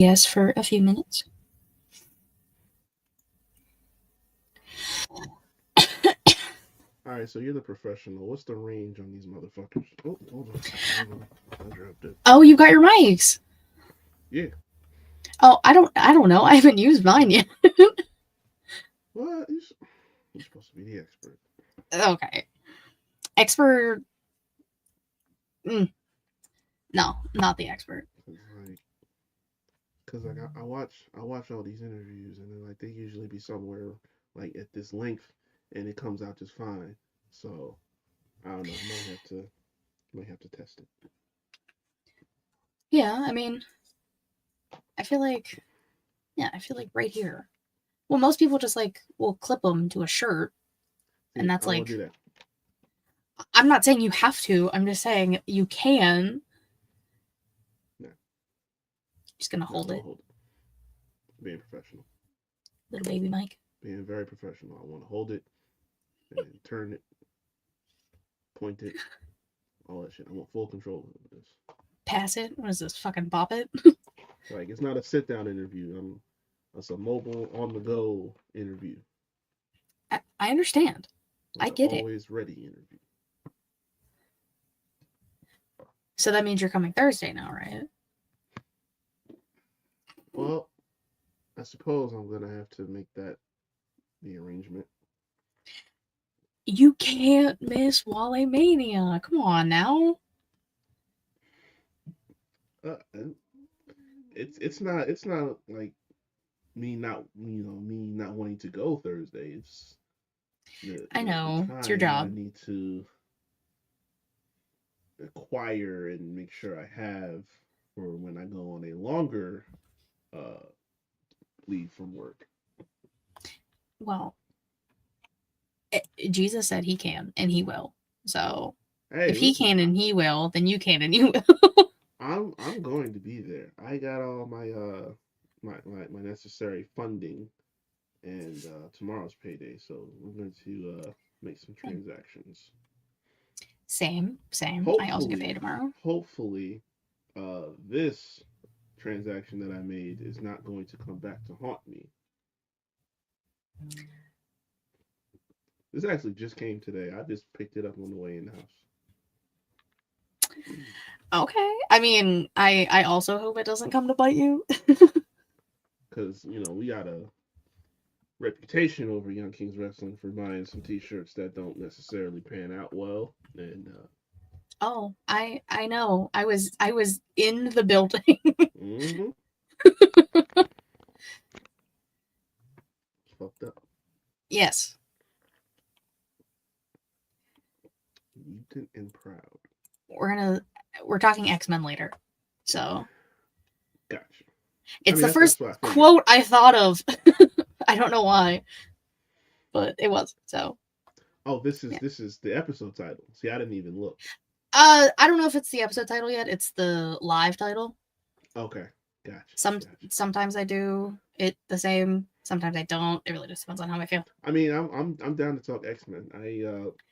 Yes, for a few minutes. All right, so you're the professional. What's the range on these motherfuckers? Oh, hold on. I dropped it. Oh, you got your mics. Yeah. Oh, I don't know. I haven't used mine yet. What? You're supposed to be the expert. Okay. Expert. No, not the expert. Cause like I watch all these interviews and then like they usually be somewhere like at this length and it comes out just fine. So I don't know. I might have to test it. Yeah, I mean, I feel like, I feel like right here. Well, most people just will clip them to a shirt, and See, that's I won't do that. I'm not saying you have to. I'm just saying you can. No, Just gonna no, I hold won't it, hold it. Being professional, little baby Mike. being very professional. I want to hold it and then turn it, point it, all that shit. I want full control over this. Pass it. What is this? Fucking bop it. Like it's not a sit down interview. It's a mobile on the go interview. I understand. It's I an get it. always ready interview. So that means you're coming Thursday now, right? Well, I suppose I'm gonna have to make that the arrangement. You can't miss Wale Mania. Come on now. And it's not like me not wanting to go Thursday. It's I the know. It's your time that I job. need to acquire and make sure I have for when I go on a longer uh, leave from work. Well, Jesus said he can and he will. So Hey, if he listen, can and he will, then you can and you will. I'm going to be there. I got all my necessary funding, and tomorrow's payday, so we're going to make some transactions. Same, same. I also get paid Hopefully, tomorrow. hopefully, this transaction that I made is not going to come back to haunt me. This actually just came today. I just picked it up on the way in the house. Okay. I mean, I also hope it doesn't come to bite you. Because we got a reputation over Young Kings Wrestling for buying some T-shirts that don't necessarily pan out well, and Oh, I know. I was in the building. mm-hmm, it's fucked up. Yes. Mutant and Proud. We're gonna we're talking X-Men later. So Gotcha. I it's mean, the that's first what I figured. quote I thought of. I don't know why, but it was. So Oh, this is yeah. this is the episode title. See, I didn't even look. I don't know if it's the episode title yet. It's the live title. Okay, gotcha, Some gotcha. sometimes I do it the same. Sometimes I don't. It really just depends on how I feel. I mean, I'm down to talk X Men.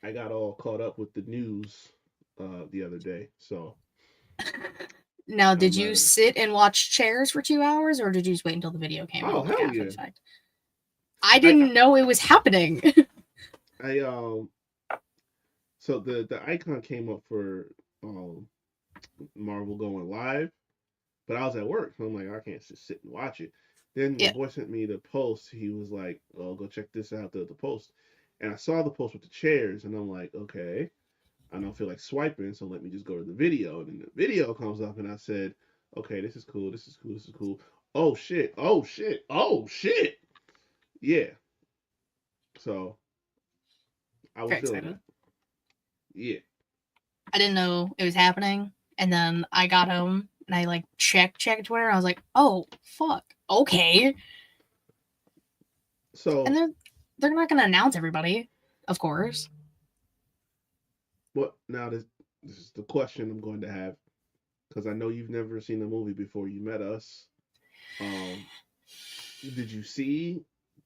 I got all caught up with the news the other day, so Now, did I'm you ready. sit and watch Chairs for 2 hours, or did you just wait until the video came Oh out like hell after the yeah! fact? I I didn't know it was happening. I so the icon came up for um Marvel going live, but I was at work, so I'm like I can't just sit and watch it. Then my Yeah, boy sent me the post. He was like, "Oh, go check this out." The post, and I saw the post with the chairs, and I'm like, okay. I don't feel like swiping, so let me just go to the video. And then the video comes up, and I said, okay, this is cool, this is cool, this is cool. Oh shit, oh shit, oh shit. Yeah. So I was very feeling excited. that. Yeah. I didn't know it was happening, and then I got home and I checked Twitter. And I was like, oh fuck, okay. And So they're not gonna announce everybody, of course. what now this is the question I'm going to have because I know you've never seen the movie before you met us. Um, did you see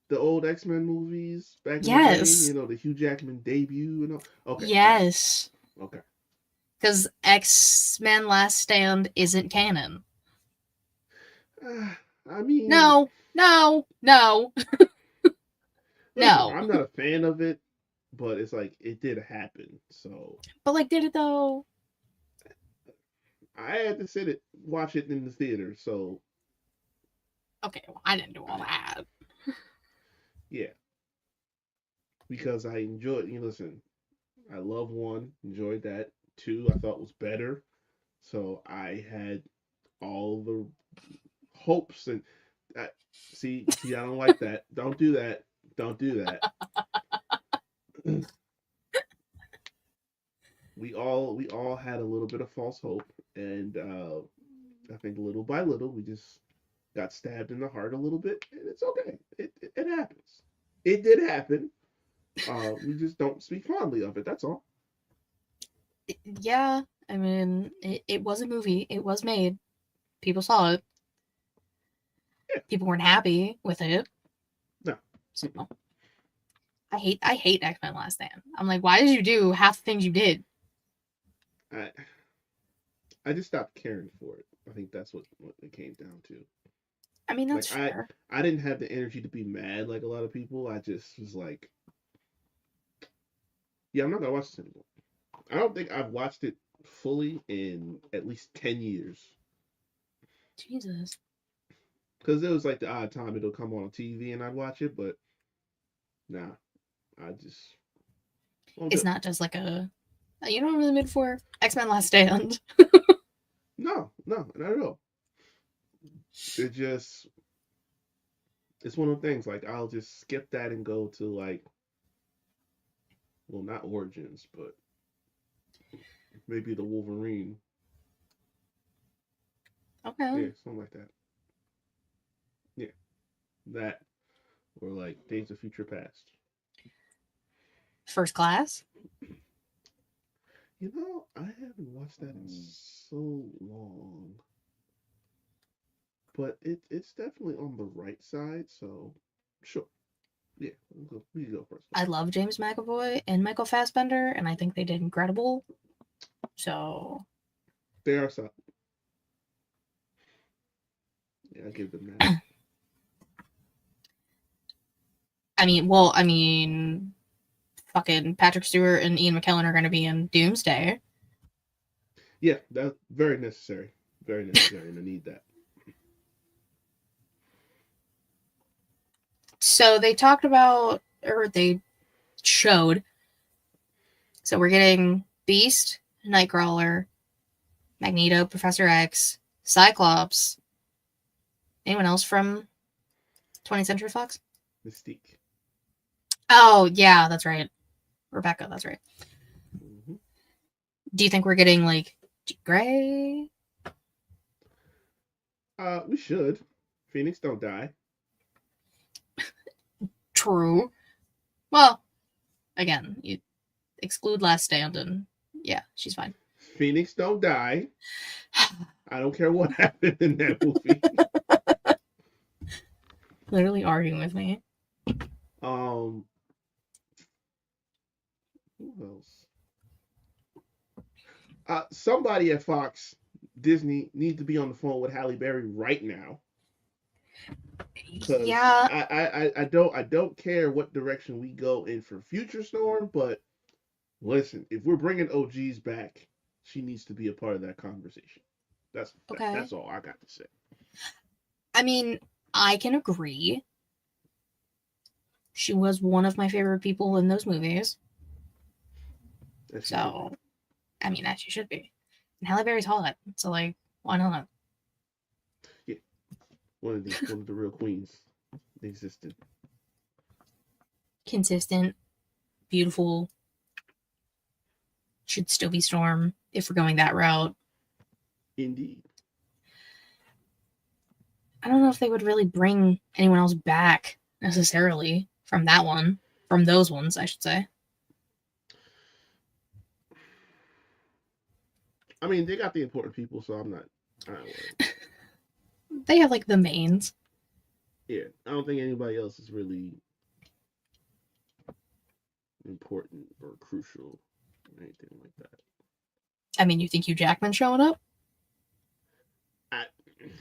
the old X-Men movies back in the day? Yes, The Hugh Jackman debut and all? Okay, all right. yes, Okay. because X Men Last Stand isn't canon. I mean, No, no, no, listen, no. I'm not a fan of it, but it's like it did happen. So But like, did it though? I had to watch it in the theater. So Okay, well, I didn't do all that. yeah, because I enjoyed. Listen, I love one, enjoyed that. Two, I thought was better. So I had all the hopes and I, see, I don't like that. Don't do that. Don't do that. We all had a little bit of false hope, and I think little by little we just got stabbed in the heart a little bit, and it's okay. It happens. It did happen. We just don't speak fondly of it. That's all. Yeah, I mean, it was a movie. It was made. People saw it. Yeah. People weren't happy with it. No. So I hate X-Men Last Stand. I'm like, why did you do half the things you did? I I just stopped caring for it. I think that's what it came down to. I mean, that's Like fair. I didn't have the energy to be mad like a lot of people. I just was like, yeah, I'm not gonna watch this anymore. I don't think I've watched it fully in at least 10 years. Jesus. Because it was like the odd time it'll come on TV and I'd watch it, but nah, I just won't do It's it. not just like a, you know what I'm really mid for? X-Men Last Stand. No, no, not at all. It just it's one of the things. Like I'll just skip that and go to like, well, not Origins, but maybe the Wolverine. Okay. Yeah, something like that. Yeah, that or like Days of Future Past. First Class. I haven't watched that in so long, but it's definitely on the right side. So sure, yeah, we can go first I class. love James McAvoy and Michael Fassbender, and I think they did incredible. So, They are solid. Yeah, I give them that. I mean, fucking Patrick Stewart and Ian McKellen are going to be in Doomsday. Yeah, that's very necessary. Very necessary, and I need that. So they talked about, or they showed. So we're getting Beast, Nightcrawler, Magneto, Professor X, Cyclops. Anyone else from 20th Century Fox? Mystique. Oh, yeah, that's right. Rebecca, that's right. Hmm. Do you think we're getting like Gray? We should. Phoenix don't die. True. Well, again, you exclude Last Stand, and yeah, she's fine. Phoenix don't die. I don't care what happened in that movie. Literally arguing with me. um, who else? Somebody at Fox Disney needs to be on the phone with Halle Berry right now because Yeah. I don't care what direction we go in for Future Storm, but listen, if we're bringing OGs back, she needs to be a part of that conversation. Okay. That's all I got to say. I mean, I can agree. She was one of my favorite people in those movies. As she should be. So, I mean, as she should be. And Halle Berry's hot. So, like, why not? Yeah, one of the real queens existed. Consistent, beautiful. Should still be Storm if we're going that route. Indeed. I don't know if they would really bring anyone else back necessarily from that one. From those ones, I should say. I mean, they got the important people, so I'm not worried. They have like the mains. Yeah, I don't think anybody else is really important or crucial or anything like that. I mean, you think Hugh Jackman showing up? I,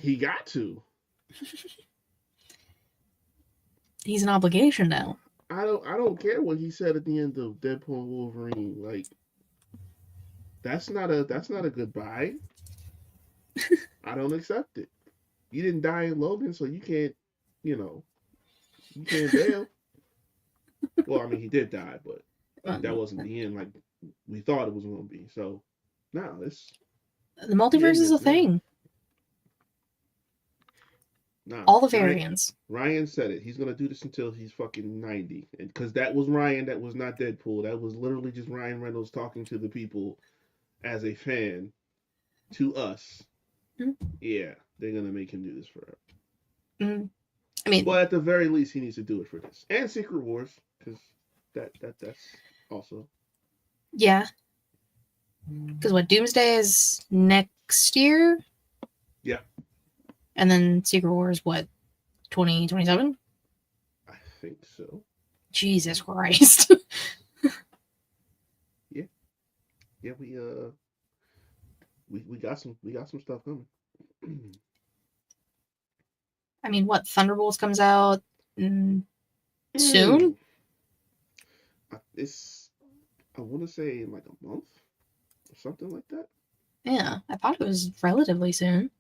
he got to. He's an obligation now. I don't care what he said at the end of Deadpool and Wolverine. Like that's not a goodbye. I don't accept it. You didn't die in Logan, so you can't, you know, you can't bail. Well, I mean, he did die, but that wasn't the end like we thought it was going to be. So, no, it's The the multiverse end is a is now. thing. Nah, All the Ryan, variants. Ryan said it. He's gonna do this until he's fucking 90, and because that was Ryan, that was not Deadpool. That was literally just Ryan Reynolds talking to the people as a fan to us. Mm-hmm. Yeah, they're gonna make him do this forever. Mm-hmm. I mean, But at the very least, he needs to do it for this and Secret Wars because that's also yeah. Because what, Doomsday is next year? yeah. And then Secret Wars, what, 2027? I think so. Jesus Christ. Yeah, yeah. We got some stuff coming. I mean, what, Thunderbolts comes out soon? It's I want to say in like a month or something like that. Yeah, I thought it was relatively soon.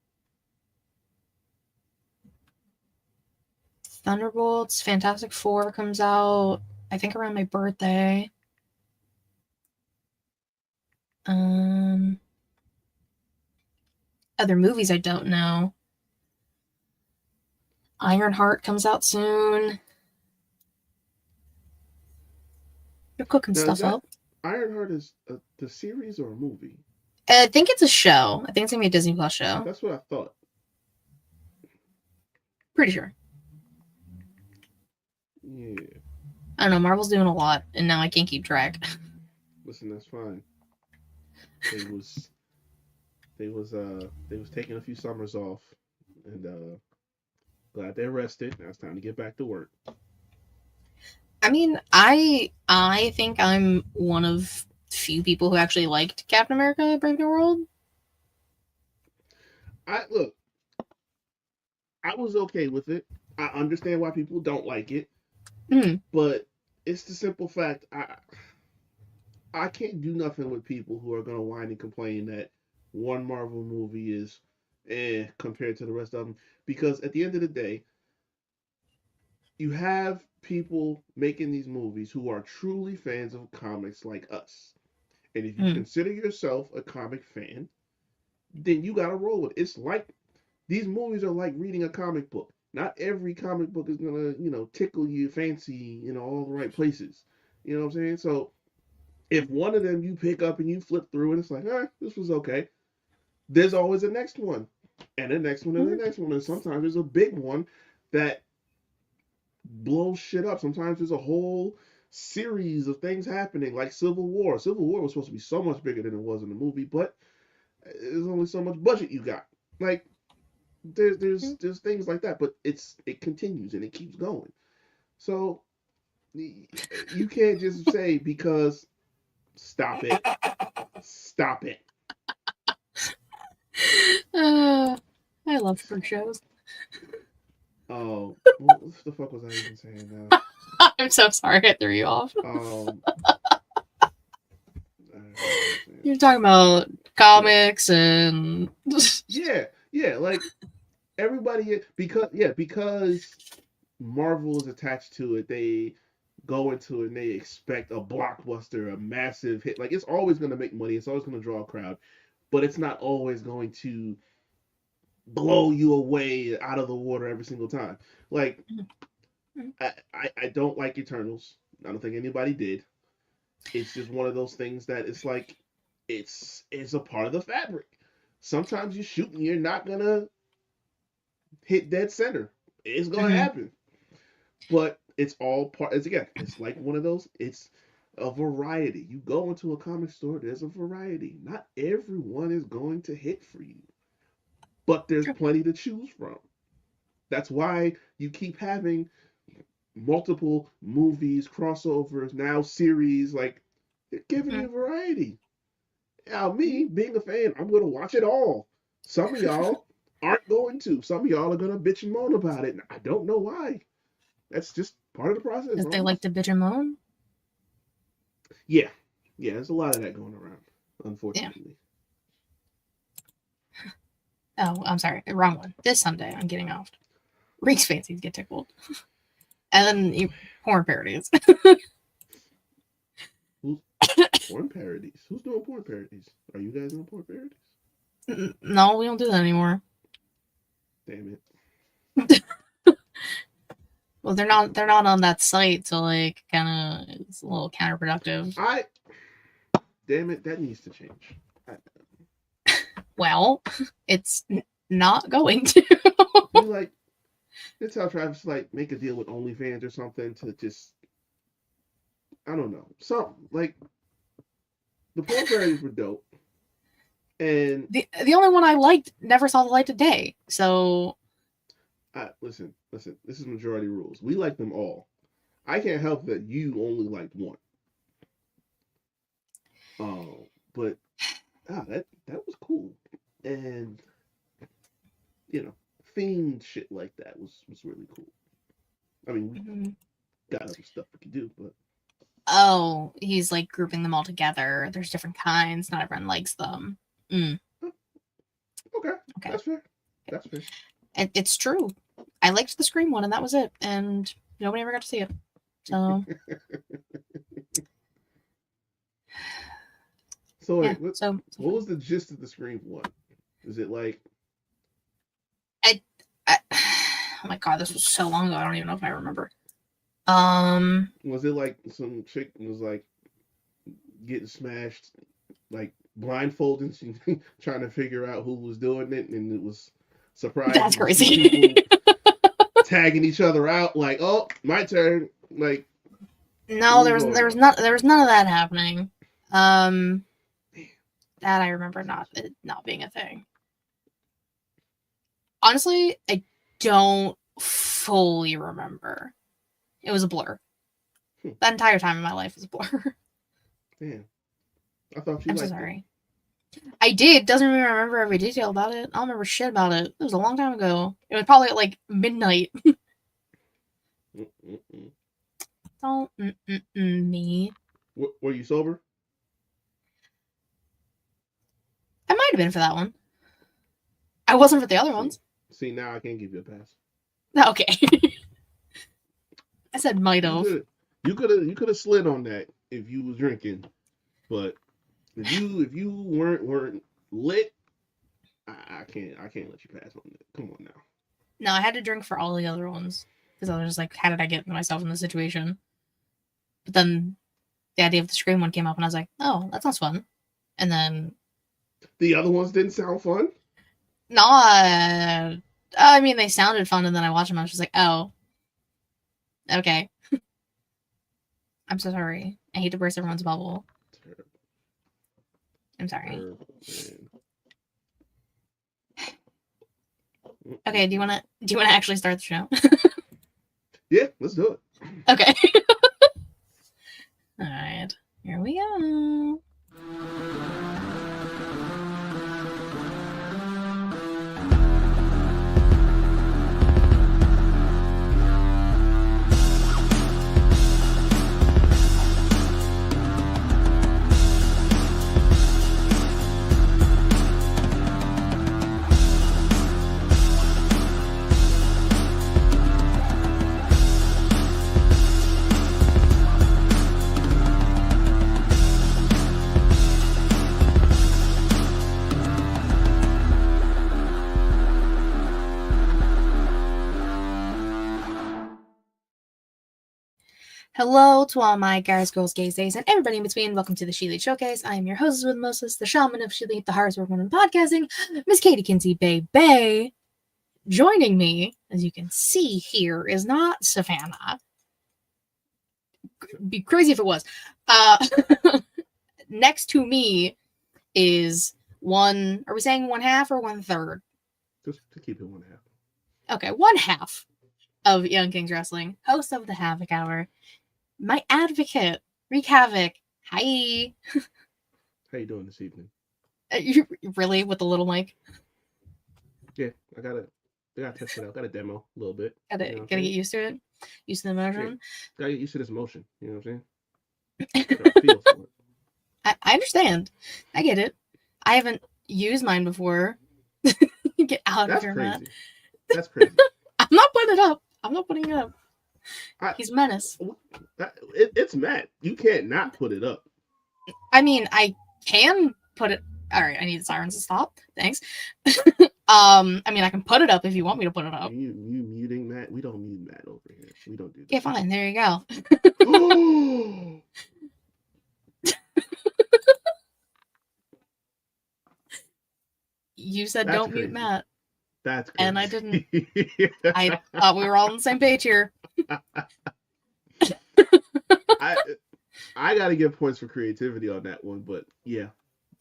Thunderbolts, Fantastic Four comes out, I think, around my birthday. Other movies I don't know. Ironheart comes out soon. They're cooking Now is stuff that up. Ironheart is the series or a movie? I think it's a show. I think it's gonna be a Disney Plus show. That's what I thought. Pretty sure. Yeah. I don't know. Marvel's doing a lot, and now I can't keep track. Listen, that's fine. They was they was taking a few summers off, and glad they rested. Now it's time to get back to work. I mean, I think I'm one of few people who actually liked Captain America: Brave New World. I look, I was okay with it. I understand why people don't like it, Mm. but it's the simple fact I can't do nothing with people who are gonna whine and complain that one Marvel movie is compared to the rest of them because at the end of the day, you have people making these movies who are truly fans of comics like us. And if you Mm. consider yourself a comic fan, then you gotta roll with it. It's like these movies are like reading a comic book. Not every comic book is gonna, tickle you fancy, all the right places. You know what I'm saying? So if one of them you pick up and you flip through and it's like, this was okay. There's always a next one, and the next one, and the next one, and sometimes there's a big one that blows shit up. Sometimes there's a whole series of things happening, like Civil War. Civil War was supposed to be so much bigger than it was in the movie, but there's only so much budget you got. Like there's things like that, but it continues and it keeps going. So you can't just say because stop it, stop it. I love fruit shows. Oh, what the fuck was I even saying now? I'm so sorry I threw you off. You're talking about comics and yeah, like everybody because Marvel is attached to it, they go into it and they expect a blockbuster, a massive hit. Like it's always going to make money, it's always going to draw a crowd, but it's not always going to blow you away out of the water every single time. Like I don't like Eternals. I don't think anybody did. It's just one of those things that it's like it's a part of the fabric. Sometimes you shoot and you're not gonna hit dead center. It's gonna happen. But it's all part. It's again. It's like one of those. It's a variety. You go into a comic store. There's a variety. Not everyone is going to hit for you, but there's plenty to choose from. That's why you keep having multiple movies, crossovers, now series. Like they're giving you variety. Now, me being a fan, I'm gonna watch it all. Some of y'all aren't going to. Some of y'all are gonna bitch and moan about it. And I don't know why. That's just part of the process, Because they like almost. to bitch and moan. Yeah, yeah. There's a lot of that going around, Yeah. unfortunately. Oh, I'm sorry. Wrong one. This Sunday, I'm getting off. Reek's fancies get tickled. And then porn parodies. Who's porn parodies? Who's doing porn parodies? Are you guys doing porn parodies? No, we don't do that anymore. Damn it. Well, they're not on that site, so like kind of it's a little counterproductive. Damn it, that needs to change. Well, it's not going to. You like that's how Travis like make a deal with OnlyFans or something to just I don't know something like the porn parodies were dope and The only one I liked never saw the light of day. So listen this is majority rules. We like them all. I can't help that you only liked one. But that was cool and you know themed shit like that was really cool. I mean we got other stuff we could do, but oh, he's like grouping them all together. There's different kinds. Not everyone likes them. okay, Okay. that's fair. That's fair. It's true. I liked the Scream one, and that was it. And nobody ever got to see it. So, so wait, yeah. what was the gist of the Scream one? Is it like I oh my god, this was so long ago. I don't even know if I remember. was it like some chick was like getting smashed, like blindfolded, trying to figure out who was doing it, and it was surprising. That's crazy. Tagging each other out, like, oh, my turn. Like, no, there was none of that happening. That I remember not being a thing. Honestly, I don't fully remember. It was a blur. That entire time in my life was a blur. Damn. I thought you I'm liked so sorry. I did. Doesn't even remember every detail about it. I don't remember shit about it. It was a long time ago. It was probably at like midnight. Don't me. Were you sober? I might have been for that one. I wasn't for the other ones. See, now I can't give you a pass. Okay. I said might have. You could have slid on that if you was drinking, but if you weren't lit, I can't let you pass on that. Come on now. No, I had to drink for all the other ones because I was just like, how did I get myself in this situation? But then the idea of the Scream one came up, and I was like, oh, that sounds fun. And then the other ones didn't sound fun. No, I mean they sounded fun, and then I watched them. I was just like, oh, okay. I'm so sorry. I hate to burst everyone's bubble. Terrible. I'm sorry. Terrible, okay, do you want to actually start the show? Yeah, let's do it. Okay. All right, here we go. Hello to all my guys, girls, gays, days, and everybody in between. Welcome to the She Lead Showcase. I am your hostess with Moses, the shaman of She Lead, the hardest working woman in podcasting, Miss Katie Kinsey Bay. Joining me, as you can see here, is not Savannah. It'd be crazy if it was. Next to me is one. Are we saying 1/2 or 1/3? Just to keep it 1/2. Okay, 1/2 of Young Kings Wrestling, host of the Havoc Hour. My advocate, Wreak Havoc. Hi. How you doing this evening? You really with the little mic? Yeah, I gotta test it out. Got a demo a little bit. You know what I'm Gotta get saying? used to it. Used to the Yeah, motion. gotta get used to this motion. You know what I'm saying? Get a feel for it. I understand. I get it. I haven't used mine before. Get out of That's here, Matt. crazy. That's crazy. I'm not putting it up. I'm not putting it up. I He's a menace. it's Matt. You can't not put it up. I mean, I can put it. All right, I need the sirens to stop. Thanks. I mean, I can put it up if you want me to put it up. You muting Matt? We don't mute Matt over here. We don't do Okay, fine. There you go. that. You said That's don't mute crazy. Matt, That's and I crazy. didn't. I thought we were all on the same page here. I I gotta give points for creativity on that one, but yeah,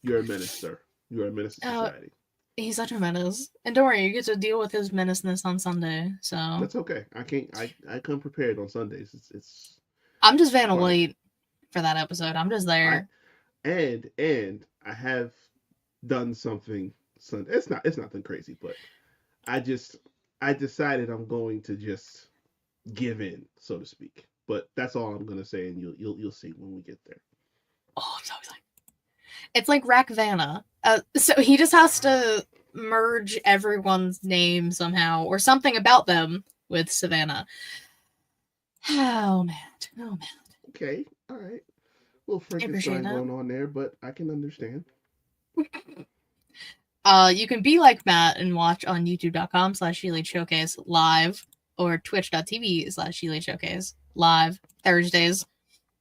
you're a menace, sir. You are a menace to Oh, society. he's such a menace. And don't worry, you get to deal with his menaceness on Sunday. So That's okay. I can't. I come prepared on Sundays. It's I'm just Vanna fine. White for that episode. I'm just I there. and I have done something. It's nothing crazy, but I just I decided I'm going to just give in, so to speak. But that's all I'm gonna say, and you'll see when we get there. Oh, I'm so excited. It's like Rack Vanna. So he just has to merge everyone's name somehow or something about them with Savannah. Oh, Matt. Oh, Matt. Okay, all right. Little I appreciate Frankenstein that. going on there, but I can understand. You can be like Matt and watch on youtube.com/She Showcase live or twitch.tv/She Showcase live Thursdays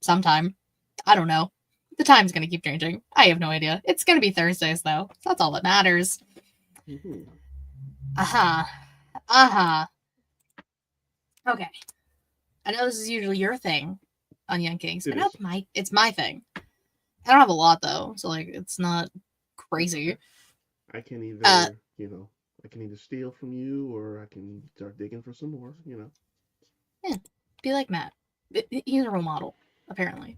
sometime. I don't know. The time's going to keep changing. I have no idea. It's going to be Thursdays, though. That's all that matters. Mm-hmm. Uh-huh. Uh-huh. Okay. I know this is usually your thing on Young Kings, but It now is. it's my thing. I don't have a lot, though, so, like, it's not That's crazy. okay. I can Uh, either, I can either steal from you or I can start digging for some more, yeah, be like Matt. He's a role model, apparently.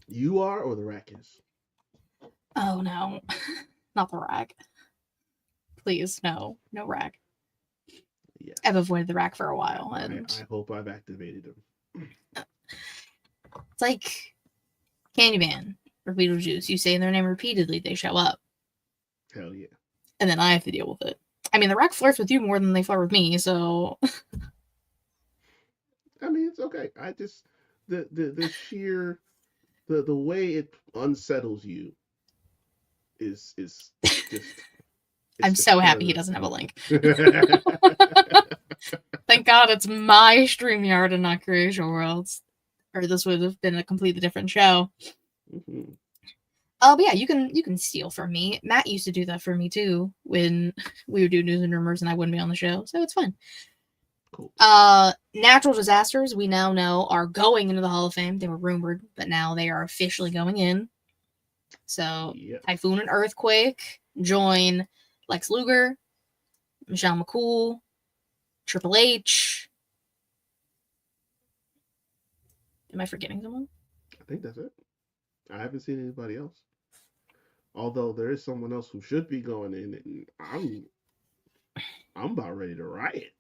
You are or the rack is? Oh, no. Not the rack. Please, no. No rack. I've Yes. avoided the rack for a I, while, I, and I hope I've activated them. it's like Candyman or Beetlejuice. You say their name repeatedly, they show up. Hell yeah. And then I have to deal with it. I mean, the rack flirts with you more than they flirt with me, so. I mean, it's okay. I just the sheer the way it unsettles you is just I'm it's so part happy of he doesn't have a link. the. Thank God it's my StreamYard and not Creation Worlds. Or this would have been a completely different show. Mm-hmm. Oh, but yeah, you can steal from me. Matt used to do that for me too when we would do news and rumors and I wouldn't be on the show, so it's fine. Cool. Natural disasters we now know are going into the Hall of Fame. They were rumored, but now they are officially going in. So Yep. typhoon and earthquake join Lex Luger, Michelle McCool, Triple H. Am I forgetting someone? I think that's it. I haven't seen anybody else. Although there is someone else who should be going in, and I'm about ready to riot.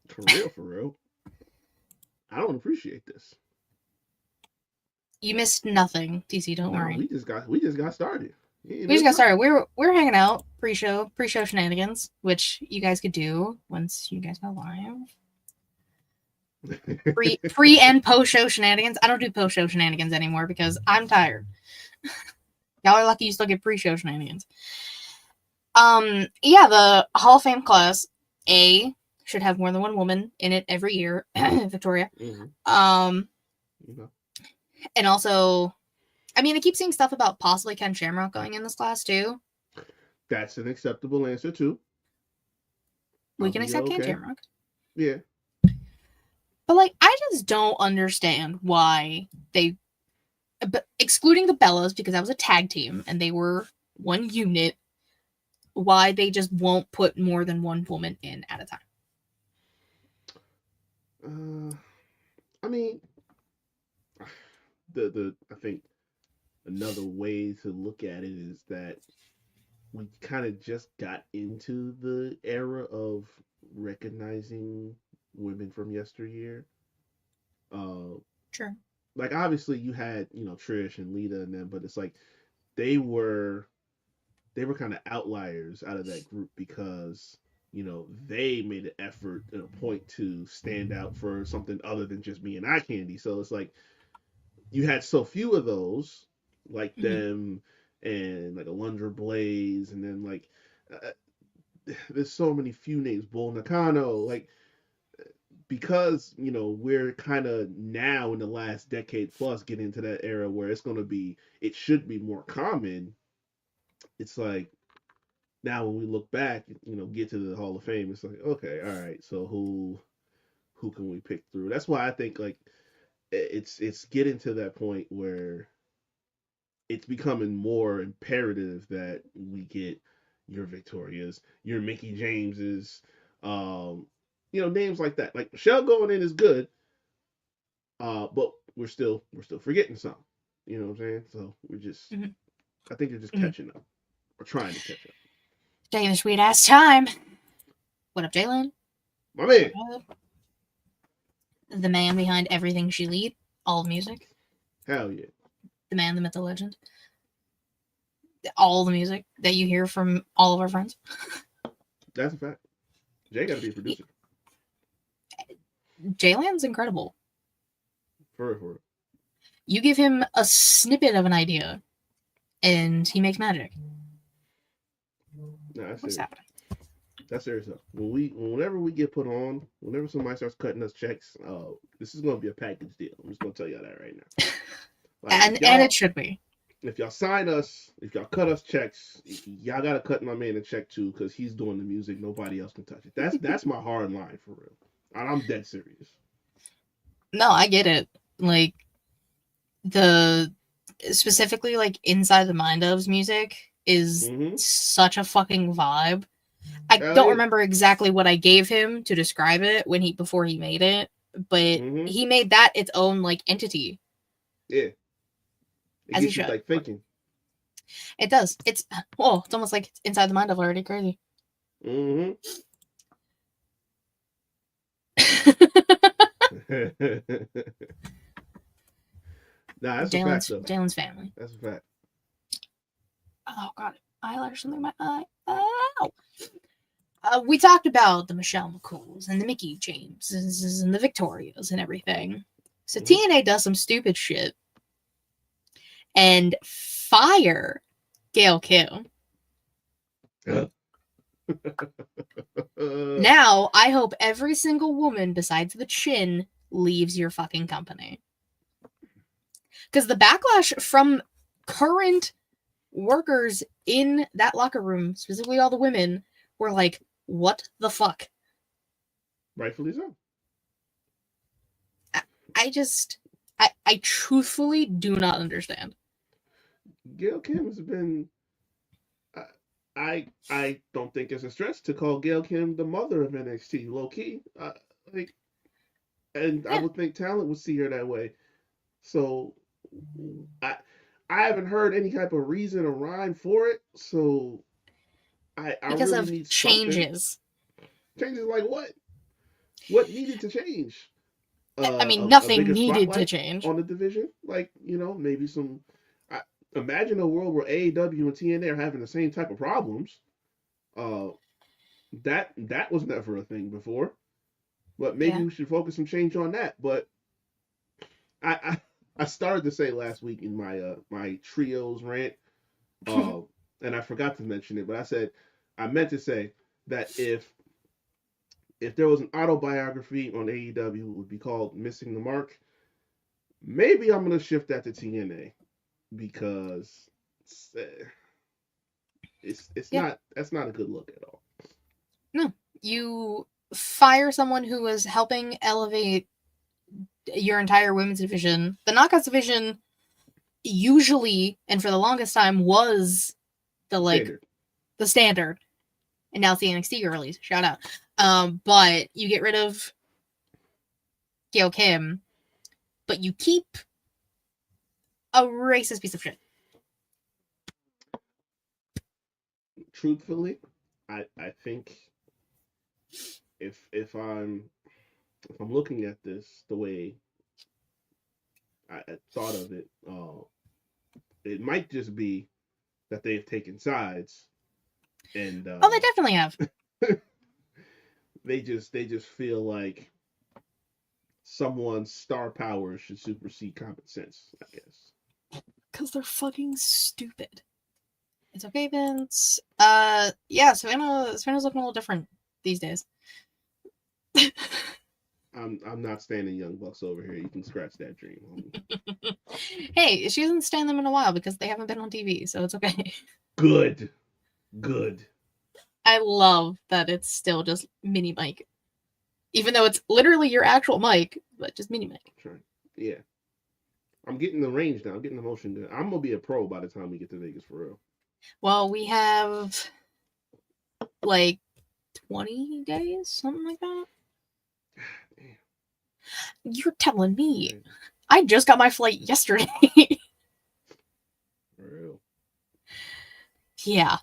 For real, for real. I don't appreciate this. You missed nothing, TC. Don't No, worry. we just got started. You We just missed got nothing. started. We're hanging out pre-show shenanigans, which you guys could do once you guys go live. Pre and post show shenanigans. I don't do post show shenanigans anymore because I'm tired. Y'all are lucky you still get pre-show shenanigans. Yeah, the Hall of Fame class A should have more than one woman in it every year, Victoria. Mm-hmm. You know, And also, I mean, I keep seeing stuff about possibly Ken Shamrock going in this class too. that's an acceptable answer too. We I'll can be accept Ken okay. Shamrock. Yeah. But like, I just don't understand why they, but excluding the Bellas because that was a tag team and they were one unit, why they just won't put more than one woman in at a time. I mean, the I think another way to look at it is that we kind of just got into the era of recognizing women from yesteryear. Uh, Sure. like obviously you had Trish and Lita and them, but it's like they were they were kind of outliers out of that group because they made an effort and a point to stand out for something other than just being eye candy. So it's like you had so few of those like Mm-hmm. them and like Alundra Blaze and then like uh, there's so many few names, Bull Nakano, like because we're kind of now in the last decade plus getting into that era where it should be more common. It's like now when we look back, get to the Hall of Fame, it's like okay, all right, so who can we pick through? That's why I think like it's getting to that point where it's becoming more imperative that we get your Victorias, your Mickey Jameses, um, names like that. Like Michelle going in is good, but we're still forgetting some. You know what I'm saying? So Mm-hmm. I think they're just Mm-hmm. catching up or trying to catch up. Taking the sweet ass time. What up, Jalen? My man, What up? The man behind everything she lead, all the music. hell yeah, The man, the myth, the legend. All the music that you hear from all of our friends. that's a fact. Jay got to be a producer Jalen's incredible. for real, for real. You give him a snippet of an idea, and he makes magic. Nah, that's What is serious. happening? That's serious stuff. Whenever we get put on, whenever somebody starts cutting us checks, this is gonna be a package deal. I'm just gonna tell y'all that right now. Like And it should be. if y'all sign us, if y'all cut us checks, y'all gotta cut my man a check too, because he's doing the music. Nobody else can touch it. That's my hard line for real. I'm dead serious. No, I get it. Like the specifically like inside the mind of's music is Mm-hmm. such a fucking vibe. I Hell don't yeah. remember exactly what I gave him to describe it before he made it, but Mm-hmm. he made that its own like entity, Yeah. It as he gets you should. like thinking. It does. It's it's almost like it's inside the mind of already. Crazy. Mm-hmm. Nah, that's a fact though. Jalen's family. That's a fact. Oh god, eyelash something in my eye. Ow. We talked about the Michelle McCools and the Mickey Jameses and the Victorias and everything. So Mm-hmm. TNA does some stupid shit and fire Gail Kim. Now, I hope every single woman besides the chin leaves your fucking company. Because the backlash from current workers in that locker room, specifically all the women, were like, what the fuck? Rightfully so. I just, I truthfully do not understand. Gail Kim has been. I don't think it's a stretch to call Gail Kim the mother of NXT, low key. Like, and I Yeah, would think talent would see her that way. So, I I haven't heard any type of reason or rhyme for it. So I because really of need something. changes. Changes like what? What needed to change? I mean, A nothing bigger needed to spotlight change. on the division. Like maybe some. I, Imagine a world where AEW and TNA are having the same type of problems. Uh, that was never a thing before. But maybe Yeah. we should focus some change on that. But I I, I started to say last week in my trios rant, uh, and I forgot to mention it, but I meant to say that if there was an autobiography on AEW, it would be called Missing the Mark. Maybe I'm gonna shift that to TNA because it's it's Yeah. not that's not a good look at all. No. You fire someone who was helping elevate your entire women's division. The knockouts division usually and for the longest time was the like Standard. the standard. And now it's the NXT girlies. Shout out. But you get rid of Gail Kim, but you keep a racist piece of shit. truthfully, I think if I'm looking at this the way I thought of it, it might just be that they've taken sides and Oh, they definitely have. they just feel like someone's star power should supersede common sense, I guess. Because they're fucking stupid. It's okay, Vince. Yeah, Savannah's looking a little different these days. I'm not standing Young Bucks over here. You can scratch that dream, homie. Hey, she hasn't stand them in a while because they haven't been on TV, so it's okay. Good. Good. I love that it's still just mini Mike. Even though it's literally your actual mic, but just mini Mike. Sure. Yeah. I'm getting the range now. I'm getting the motion good. I'm gonna be a pro by the time we get to Vegas for real. Well, we have like 20 days, something like that. Damn. You're telling me. I just got my flight yesterday. For real. Yeah.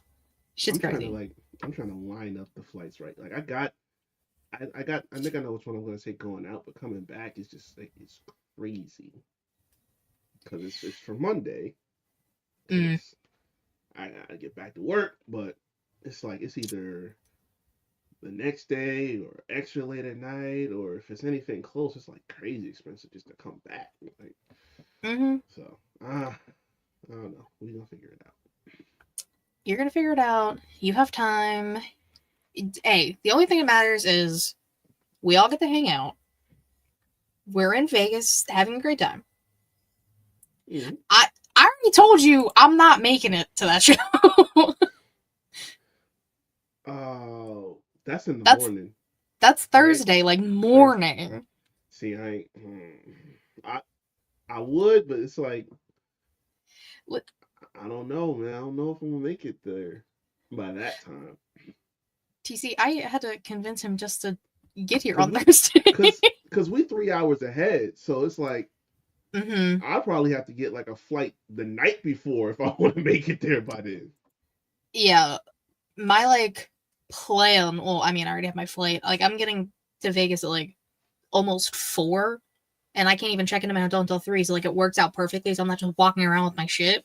Shit's crazy. I'm trying to line up the flights right. Like I think I know which one I'm gonna take going out, but coming back is just like it's crazy. Because it's for Monday. Mm. I get back to work, but it's like it's either the next day or extra late at night, or if it's anything close, it's like crazy expensive just to come back. Like, so I don't know. We're gonna figure it out. You're gonna figure it out. You have time. Hey, the only thing that matters is we all get to hang out. We're in Vegas having a great time. Mm-hmm. I already told you I'm not making it to that show. Oh, that's in the morning. That's Thursday, right? Like morning. Thursday. See, I would, but it's like what? I don't know, man. I don't know if I'm gonna make it there by that time. TC, I had to convince him just to get here on Thursday. Because we 3 hours ahead, so it's like I'll probably have to get like a flight the night before if I want to make it there by then. Yeah, my like plan. Well, I mean, I already have my flight. Like, I'm getting to Vegas at like almost 4, and I can't even check into my hotel until 3. So like, it works out perfectly. So I'm not just walking around with my shit.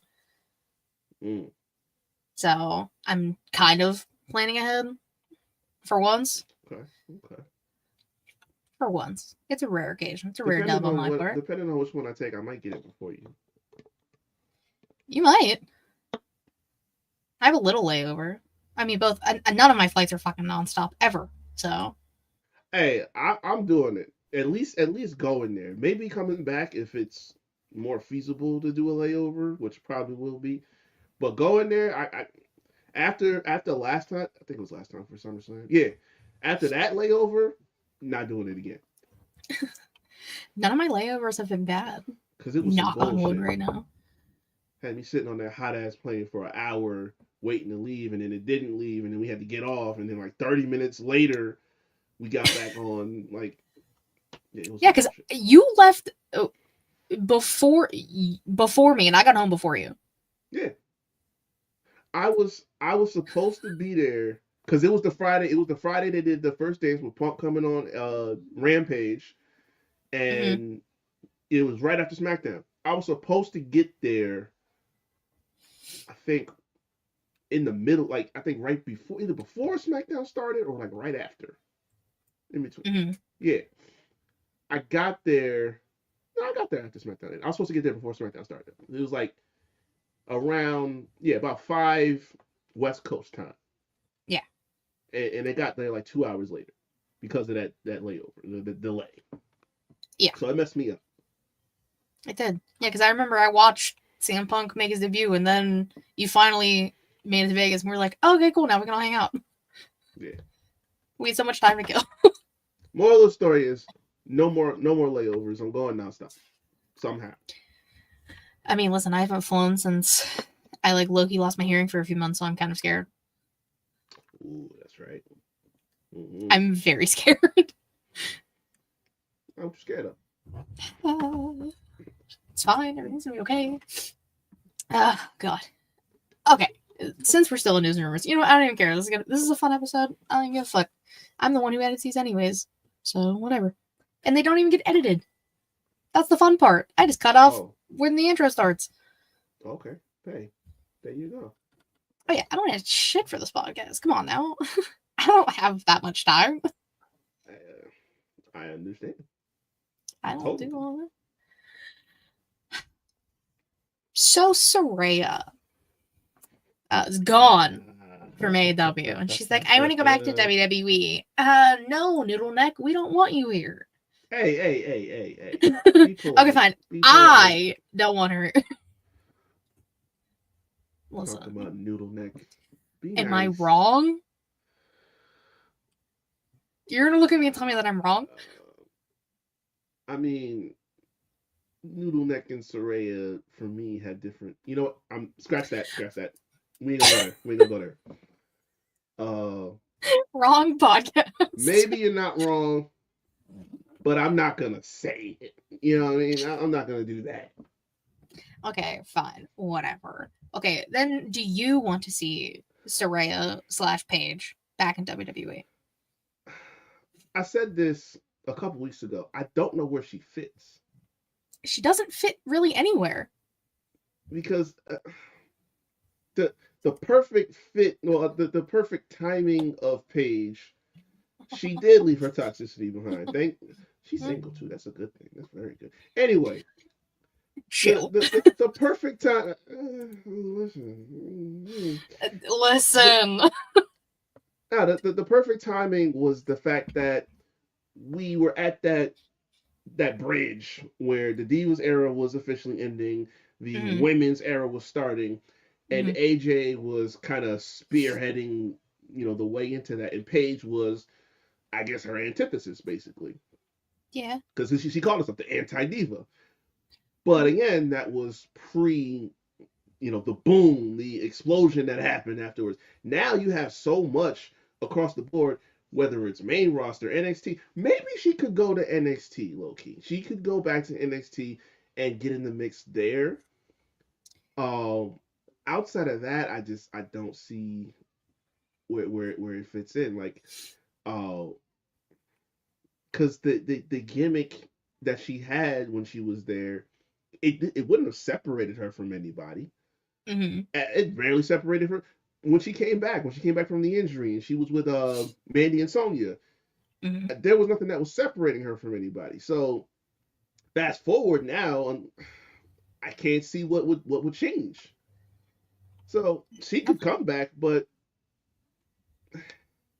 So I'm kind of planning ahead for once. Okay. For once, it's a rare occasion. It's a rare dub on my part. Depending on which one I take, I might get it before you. You might. I have a little layover. I mean, both. None of my flights are fucking nonstop ever. So. Hey, I'm doing it. At least going there. Maybe coming back if it's more feasible to do a layover, which probably will be. But going there, I after last time, I think it was last time for SummerSlam. Yeah, after that layover, not doing it again. None of my layovers have been bad. Because it was not on wood right now. Had me sitting on that hot ass plane for an hour waiting to leave, and then it didn't leave, and then we had to get off, and then like 30 minutes later, we got back on. Like, yeah, because you left before me, and I got home before you. Yeah, I was supposed to be there because it was the Friday. It was the Friday they did the first dance with Punk coming on Rampage, and it was right after SmackDown. I was supposed to get there, I think, in the middle, like I think right before, either before SmackDown started or like right after, in between. Yeah, I got there. No, I got there after SmackDown. I was supposed to get there before SmackDown started. It was like around about 5 West Coast time. Yeah, and they got there like 2 hours later because of that layover, the delay. Yeah, so it messed me up. It did. Yeah, because I remember I watched CM Punk make his debut, and then you finally made it to Vegas, and we were like, oh, okay, cool, now we can all hang out. Yeah. We had so much time to kill. Moral of the story is no more layovers. I'm going nonstop. Somehow. I mean, listen, I haven't flown since I like low-key lost my hearing for a few months, so I'm kind of scared. Ooh, that's right. I'm very scared. I'm scared of. It's fine. Everything's gonna be okay. God. Okay. Since we're still in news and rumors, you know what? I don't even care. This is a fun episode. I don't even give a fuck. I'm the one who edits these anyways, so whatever. And they don't even get edited. That's the fun part. I just cut off Oh, when the intro starts. okay. Hey, there you go. Oh yeah, I don't have shit for this podcast. Come on now. I don't have that much time. I understand. I don't Totally. do all that. So Soraya is gone from AEW, and she's like, I want to go back to WWE. No, Noodle Neck, we don't want you here. Hey. Be polite. Okay, fine. Be polite. I don't want her. Listen. Talk about Noodle Neck. Be Am nice. I wrong? You're gonna look at me and tell me that I'm wrong? I mean, Noodle Neck and Soraya for me had different. You know what? Scratch that. We ain't gonna go there. Wrong podcast. Maybe you're not wrong, but I'm not gonna say it. You know what I mean? I'm not gonna do that. Okay, fine, whatever. Okay, then do you want to see Soraya / Paige back in WWE? I said this a couple weeks ago. I don't know where she fits. She doesn't fit really anywhere. Because the perfect fit, well, the perfect timing of Paige, she did leave her toxicity behind. She's single too. That's a good thing. That's very good. Anyway, the perfect time. Listen. No, the perfect timing was the fact that we were at that bridge where the Divas era was officially ending, the women's era was starting, and AJ was kind of spearheading, the way into that, and Paige was, I guess, her antithesis basically. Yeah. Because she called herself the anti-diva. But again, that was pre, the boom, the explosion that happened afterwards. Now you have so much across the board, whether it's main roster, NXT. Maybe she could go to NXT, low key. She could go back to NXT and get in the mix there. Outside of that, I don't see where it fits in. Like, because the gimmick that she had when she was there, it wouldn't have separated her from anybody. It barely separated her when she came back. When she came back from the injury and she was with Mandy and Sonya, there was nothing that was separating her from anybody. So fast forward now, I can't see what would change. So she could come back, but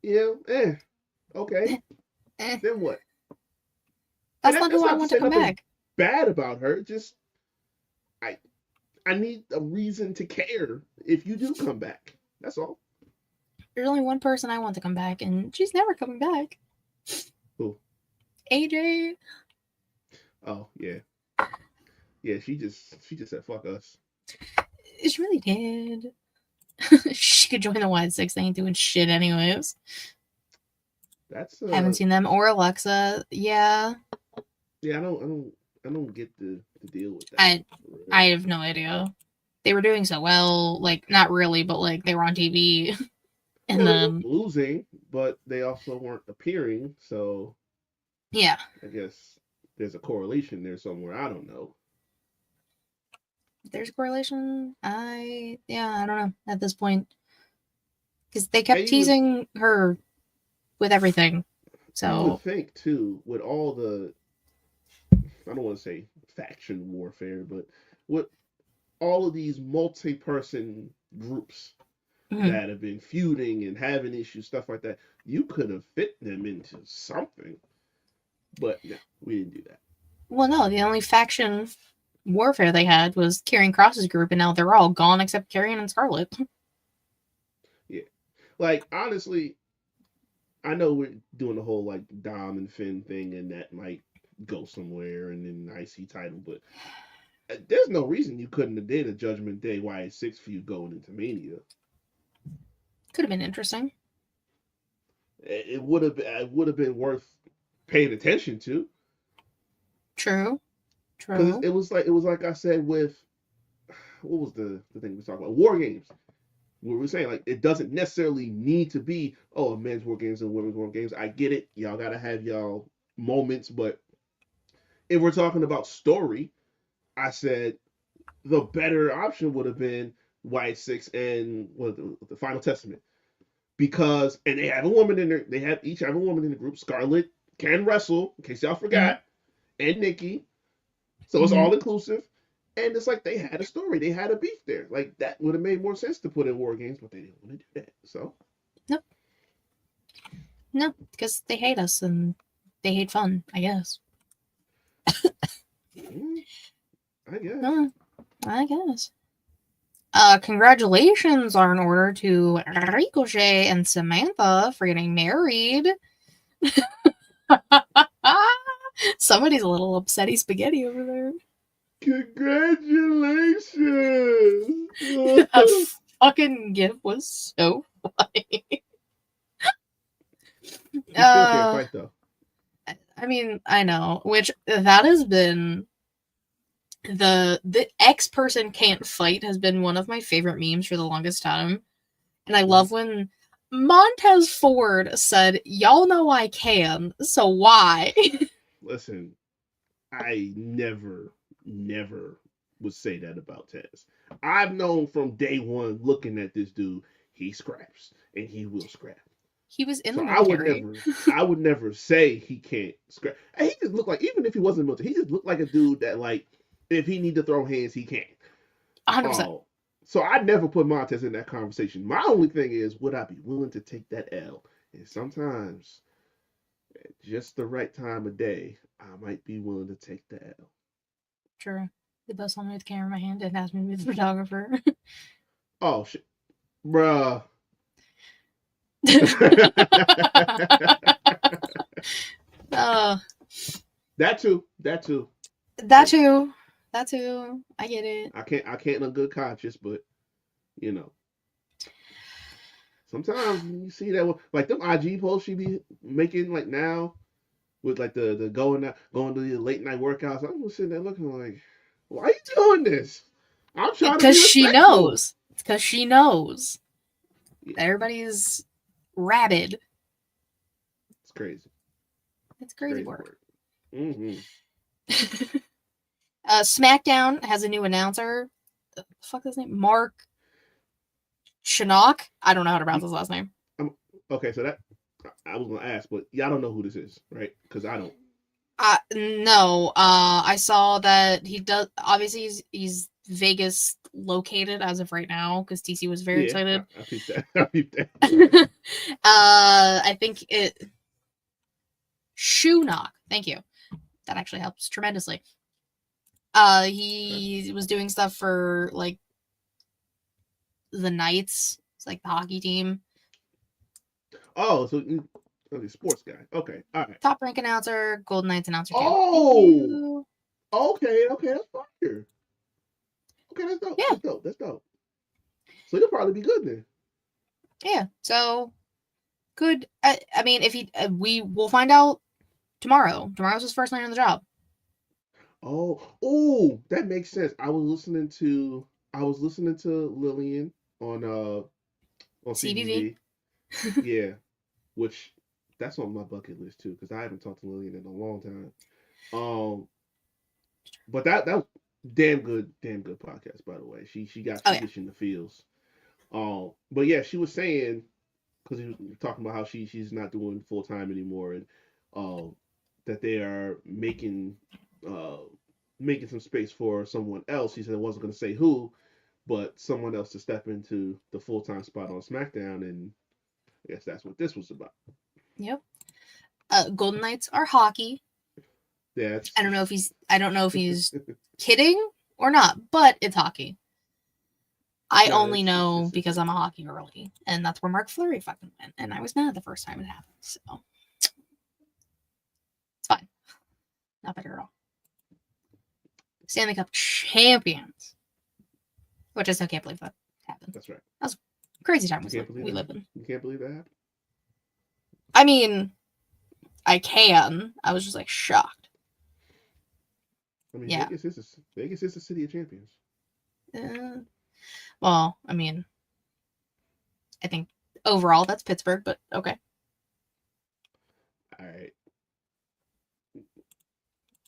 okay. Then what? That's not who I want to come back. Bad about her. Just I need a reason to care if you do come back. That's all. There's only one person I want to come back, and she's never coming back. Who? AJ. Oh yeah. Yeah, she just said fuck us. She really did. She could join the Wide Six. They ain't doing shit anyways. That's haven't seen them or Alexa. Yeah. Yeah, I don't get the deal with that. I have no idea. They were doing so well, like not really, but like they were on TV. And then losing, but they also weren't appearing, so yeah. I guess there's a correlation there somewhere. I don't know. There's a correlation. I don't know at this point. Because they kept teasing her with everything. So you would think too, with all the, I don't want to say faction warfare, but with all of these multi-person groups that have been feuding and having issues, stuff like that, you could have fit them into something. But no, we didn't do that. Well, no, the only faction warfare they had was Karrion Kross's group, and now they're all gone except Karrion and Scarlett. Yeah. Like, honestly, I know we're doing the whole, like, Dom and Finn thing, and that might go somewhere and then IC title, but there's no reason you couldn't have did a Judgment Day YA6 feud going into Mania. Could have been interesting. It would have been worth paying attention to. True. Because it was like I said with, what was the thing we talked about? War Games. what we're saying, like it doesn't necessarily need to be men's war games and women's war games. I get it, y'all gotta have y'all moments, but if we're talking about story, I said the better option would have been White Six and the Final Testament because and they have a woman in there. They have each have a woman in the group. Scarlett can wrestle, in case y'all Mm-hmm. forgot, and Nikki. So it's Mm-hmm. all inclusive. And it's like they had a story, they had a beef there. Like that would have made more sense to put in war games, but they didn't want to do that. So Nope. No, because they hate us and they hate fun, I guess. mm, I guess. No, I guess. Congratulations are in order to Ricochet and Samantha for getting married. Somebody's a little upsetty spaghetti over there. Congratulations! That fucking gif was so funny. She still can't fight though. I mean, I know, which that has been the X person can't fight has been one of my favorite memes for the longest time. And I love when Montez Ford said, "Y'all know I can, so why?" Listen, I never would say that about Taz. I've known from day one looking at this dude, he scraps and he will scrap. He was in So the military. I would never say he can't scrap. And he just looked like, even if he wasn't military, he just looked like a dude that like, if he need to throw hands, he can. 100%. Oh, so I never put Montez in that conversation. My only thing is, would I be willing to take that L? And sometimes, at just the right time of day, I might be willing to take the L. True. They both saw me with the camera in my hand and asked me to be the photographer. Oh shit, bruh. uh, that too. That too. that too. That too. I get it. I can't in good conscience, but you know, sometimes you see that like them IG posts she be making like now with like the going to the late night workouts. I'm sitting there looking like, why are you doing this? I'm trying to Because be she respectful. knows. It's because she knows. Yeah, Everybody's rabid. it's crazy. It's It's crazy crazy work. work. Mm-hmm. SmackDown has a new announcer. The fuck is his name? Mark Shinnok. I don't know how to pronounce his last name. I'm, okay, so that I was gonna ask, but y'all don't know who this is, right? Because I don't. No. I saw that he does. Obviously, he's Vegas located as of right now because TC was very Yeah, excited. I peeped that. I peeped that. I think it shoe knock. Thank you. That actually helps tremendously. Okay. He was doing stuff for like the Knights. It's like the hockey team. Oh, so okay, sports guy. Okay, all right. Top rank announcer, Golden Knights announcer too. Thank Oh, you. okay, that's fire. Okay, that's dope. Yeah, That's dope. So you'll probably be good then. yeah. So good. I mean, if he, we will find out tomorrow. Tomorrow's his first night on the job. That makes sense. I was listening to Lillian on CBV. CBV. Yeah, which that's on my bucket list too because I haven't talked to Lillian in a long time. Um, but that was damn good podcast by the way. Oh She yeah. gets you in the feels. But yeah, she was saying because he was talking about how she's not doing full time anymore and um that they are uh making some space for someone else. He said I wasn't going to say who, but someone else to step into the full time spot on SmackDown, and I guess that's what this was about. Yep. Golden Knights are hockey. That's I don't know if he's. I don't know if he's kidding or not, but it's hockey. I no, only know it's because I'm a hockey. hockey girly, and that's where Mark Fleury fucking went, and I was mad the first time it happened. So it's fine. Not better at all. Stanley Cup champions, which I still can't believe that happened. That's right. That was a crazy time You can't believe we that live happened. in. You can't believe that happened. I mean, I can. I was just like shocked. I mean, Yeah. Vegas is the city of champions. Uh, well, I mean, I think overall that's Pittsburgh, but okay. All right.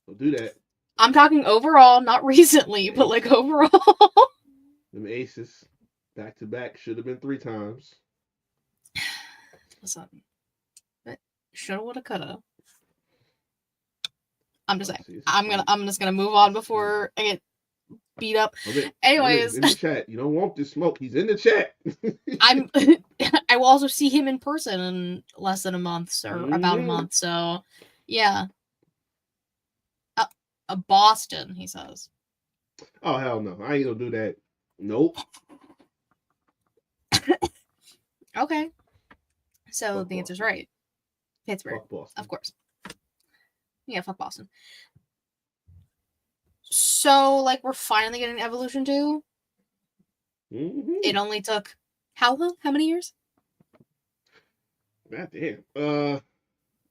Don't do that. I'm talking overall, not recently, but like overall. Them aces, back to back, should have been 3 times. Listen, shoulda, woulda, coulda. I'm just saying. I'm just gonna move on before I get beat up. Anyways, in the chat. You don't want this smoke. He's in the chat. I will also see him in person in less than a month or about a month. So, yeah. Boston, he says. Oh hell no! I ain't gonna do that. Nope. Okay. So fuck the answer's Boston. Right. Pittsburgh. Fuck Boston. Of course. Yeah, fuck Boston. So, like, we're finally getting Evolution 2. It only took how long? How many years? God damn.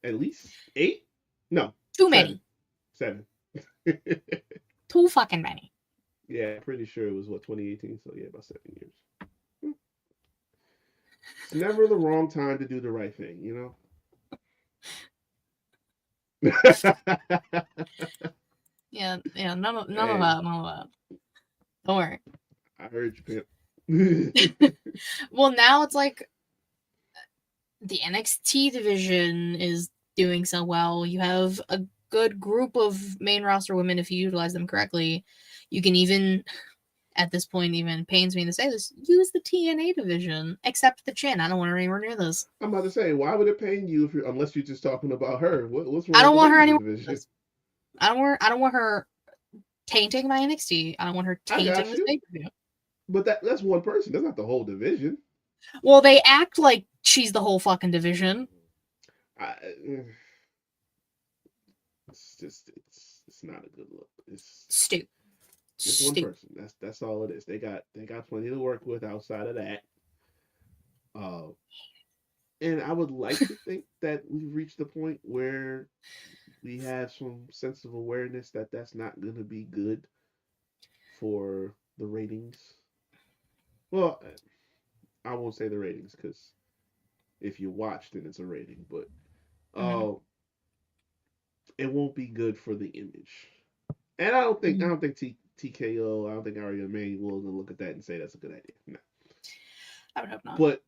At least 8? No. Too many. 7. Too fucking many. Yeah, pretty sure it was 2018. So yeah, about 7 years. It's never the wrong time to do the right thing, you know. yeah, none of that. Don't worry. I heard you, pimp. Well, now it's like the NXT division is doing so well. You have a good group of main roster women if you utilize them correctly. You can even, at this point, even pains me to say this, use the TNA division, except the chin. I don't want her anywhere near this. I'm about to say, why would it pain you unless you're just talking about her? What's wrong? I don't want her anywhere. I don't want her tainting my NXT. I don't want her tainting this pay-per-view. But that's one person. That's not the whole division. Well, they act like she's the whole fucking division. It's not a good look. It's stupid. Just one person. That's all it is. They got plenty to work with outside of that. And I would like to think that we've reached the point where we have some sense of awareness that that's not going to be good for the ratings. Well, I won't say the ratings because if you watch, then it's a rating. But it won't be good for the image. And I don't think TKO. I don't think Ari Emanuel is gonna look at that and say that's a good idea. No, I would hope not. But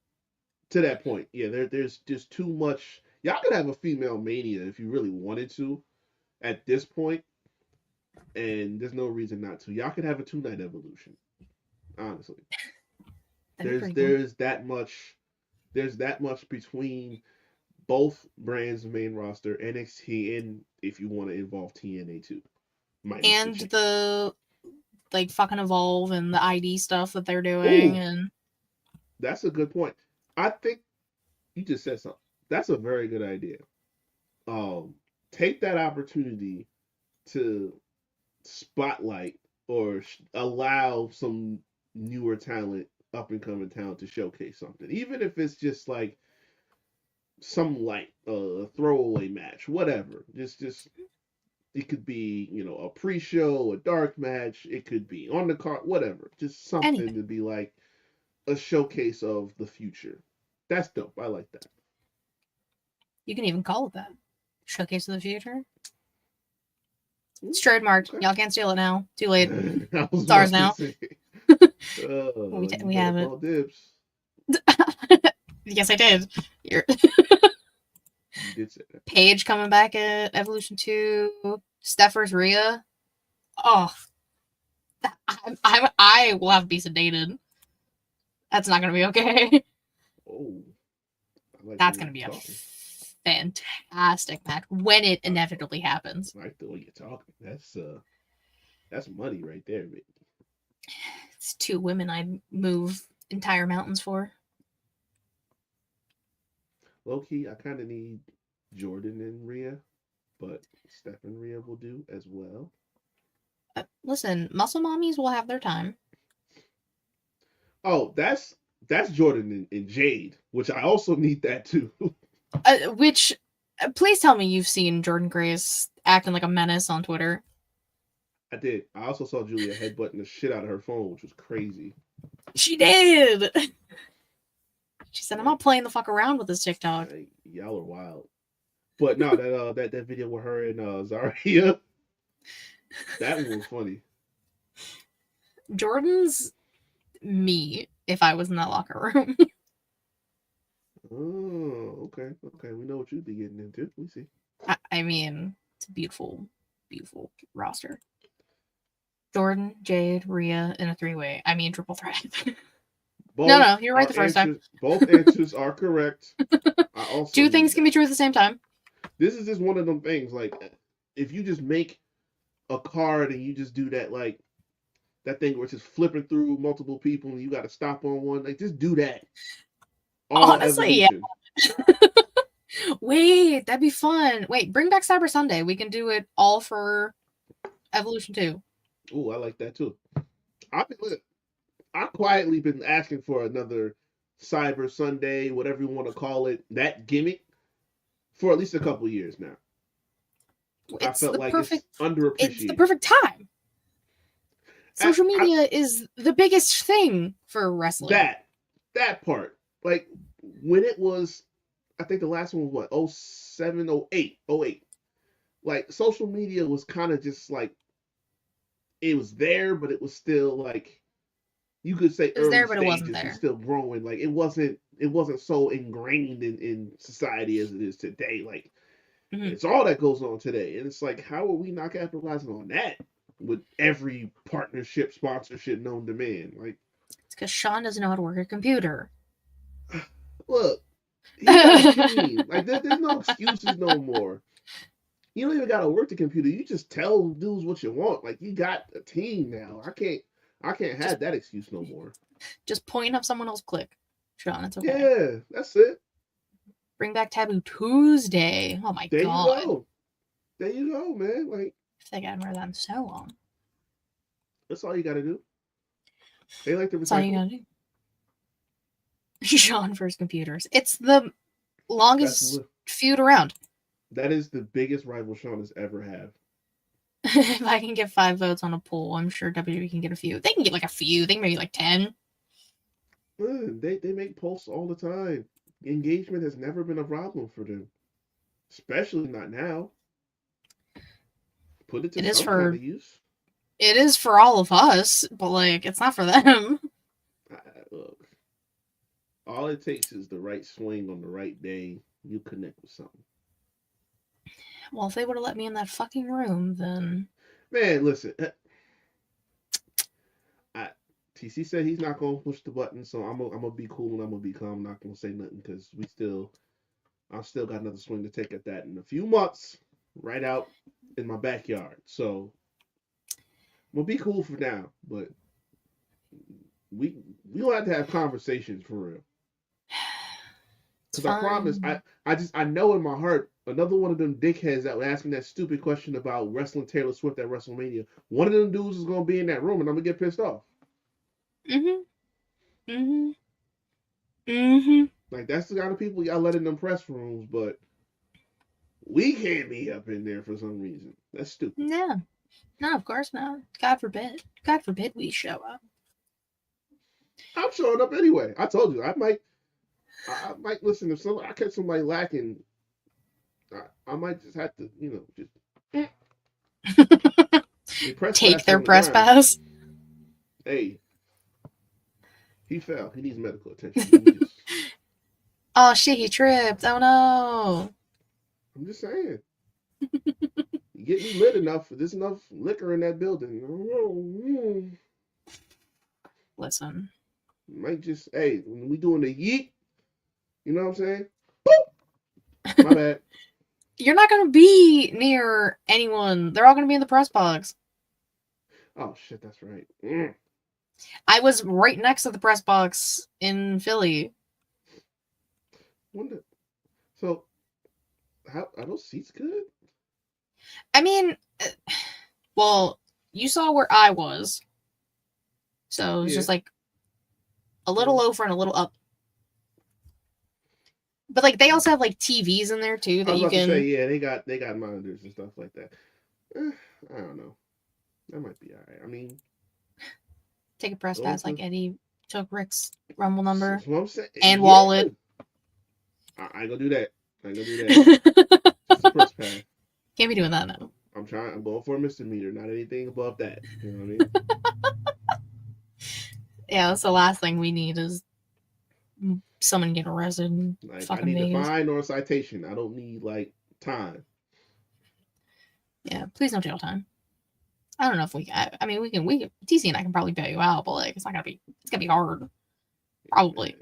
to that point, yeah, there's just too much. Y'all could have a female mania if you really wanted to, at this point, and there's no reason not to. Y'all could have a 2-night Evolution. Honestly, there's that much. There's that much between both brands' main roster, NXT, and if you want to involve TNA too. And the like fucking Evolve and the ID stuff that they're doing. And that's a good point. I think you just said something. That's a very good idea. Take that opportunity to spotlight or allow some newer talent, up and coming talent, to showcase something, even if it's just like some light throwaway match, whatever. Just it could be, a pre-show, a dark match. It could be on the card, whatever. Just something to be like a showcase of the future. That's dope. I like that. You can even call it that. Showcase of the future. It's trademarked. Okay. Y'all can't steal it now. Too late. It's ours now. We have it. Dibs. Yes, I did. You did say that. Paige coming back at Evolution 2. Steph Rhea. Oh. I will have to be sedated. That's not going to be okay. Oh. That's going to be a fantastic match when it inevitably happens. I like the way you're talking. That's money right there, baby. It's 2 women I'd move entire mountains for. Low-key, I kind of need Jordan and Rhea, but Steph and Rhea will do as well. Listen, muscle mommies will have their time. Oh, that's Jordan and Jade, which I also need that too. Please tell me you've seen Jordan Grace acting like a menace on Twitter. I did. I also saw Julia headbutting the shit out of her phone, which was crazy. She did. She said, I'm Like, not playing the fuck around with this TikTok. y'all are wild. But no, that video with her and Zaria, that one was funny. Jordan's me if I was in that locker room. Oh, okay. We know what you'd be getting into. We see. I mean, it's a beautiful, beautiful roster. Jordan, Jade, Rhea in a three-way. I mean, triple threat. No, you're right the first time. Both answers are correct. I also Two need things can be that. true at the same time. This is just one of them things. Like, if you just make a card and you just do that, like that thing where it's just flipping through multiple people and you got to stop on one, like just do that. All Honestly, yeah. evolution. Wait, that'd be fun. Wait, bring back Cyber Sunday. We can do it all for Evolution 2. Oh, I like that too. I've quietly been asking for another Cyber Sunday, whatever you want to call it, that gimmick for at least a couple years now. I felt like it's underappreciated. It's the perfect time. Social media is the biggest thing for wrestling. That part. Like when it was, I think the last one was what, 07, 08, 08. Like social media was kind of just like, it was there, but it was still like, you could say it was early there, but stages, it wasn't there. It's still growing. Like it wasn't so ingrained in society as it is today. Like it's all that goes on today, and it's like, how are we not capitalizing on that with every partnership, sponsorship known to man? Like it's because Sean doesn't know how to work a computer. Look, he got a team. Like there's no excuses no more. You don't even gotta work the computer. You just tell dudes what you want. Like you got a team now. I can't have that excuse no more. Just point up someone else click. Sean, it's okay. Yeah, that's it. Bring back Taboo Tuesday. Oh my god. There you go, man. Like I think I haven't heard that in so long. That's all you gotta do. They like to recycle. That's all you gotta do. Sean versus computers. It's the longest feud around. That is the biggest rival Sean has ever had. If I can get 5 votes on a poll, I'm sure WWE can get a few. They can get like a few. They can maybe like 10. They make posts all the time. Engagement has never been a problem for them, especially not now. Put it to some kind of use. It is for all of us, but like it's not for them. Look, all it takes is the right swing on the right day. You connect with something. Well, if they would have let me in that fucking room, then man, listen. TC said he's not gonna push the button, so I'm gonna be cool and I'm gonna be calm. I'm not gonna say nothing because I still got another swing to take at that in a few months, right out in my backyard. So we'll be cool for now, but we gonna have to have conversations for real. Because I promise, I know in my heart, another one of them dickheads that were asking that stupid question about wrestling Taylor Swift at WrestleMania. One of them dudes is gonna be in that room, and I'm gonna get pissed off. Like that's the kind of people y'all let in them press rooms, but we can't be up in there for some reason. That's stupid. No, of course not. God forbid. God forbid we show up. I'm showing up anyway. I told you I might listen if I catch somebody lacking. I might just have to, just take their press pass. Hey, he fell. He needs medical attention. Oh shit, he tripped. Oh no. I'm just saying. You get me lit enough. There's enough liquor in that building. Listen. Might just, hey, when we doing the yeet, you know what I'm saying? Boop! My bad. You're not going to be near anyone. They're all going to be in the press box. Oh, shit, that's right. I was right next to the press box in Philly. So, how are those seats good? I mean, well, you saw where I was. So it was just like a little over and a little up. But like they also have like TVs in there too that you can. To say, yeah, they got monitors and stuff like that. I don't know. That might be alright. I mean, take a press pass like any took Rick's Rumble number That's what I'm saying. and Yeah. wallet. I ain't gonna do that. I ain't gonna do that. It's the first pass. Can't be doing that now. I'm going for a misdemeanor, not anything above that. You know what I mean? Yeah, that's the last thing we need is someone get arrested in Like, I fucking need a Vegas. fine or a citation. I don't need like time. Yeah, please no jail time. I don't know if we can. I mean, we can. TC and I can probably bail you out, but like, it's gonna be hard. Probably.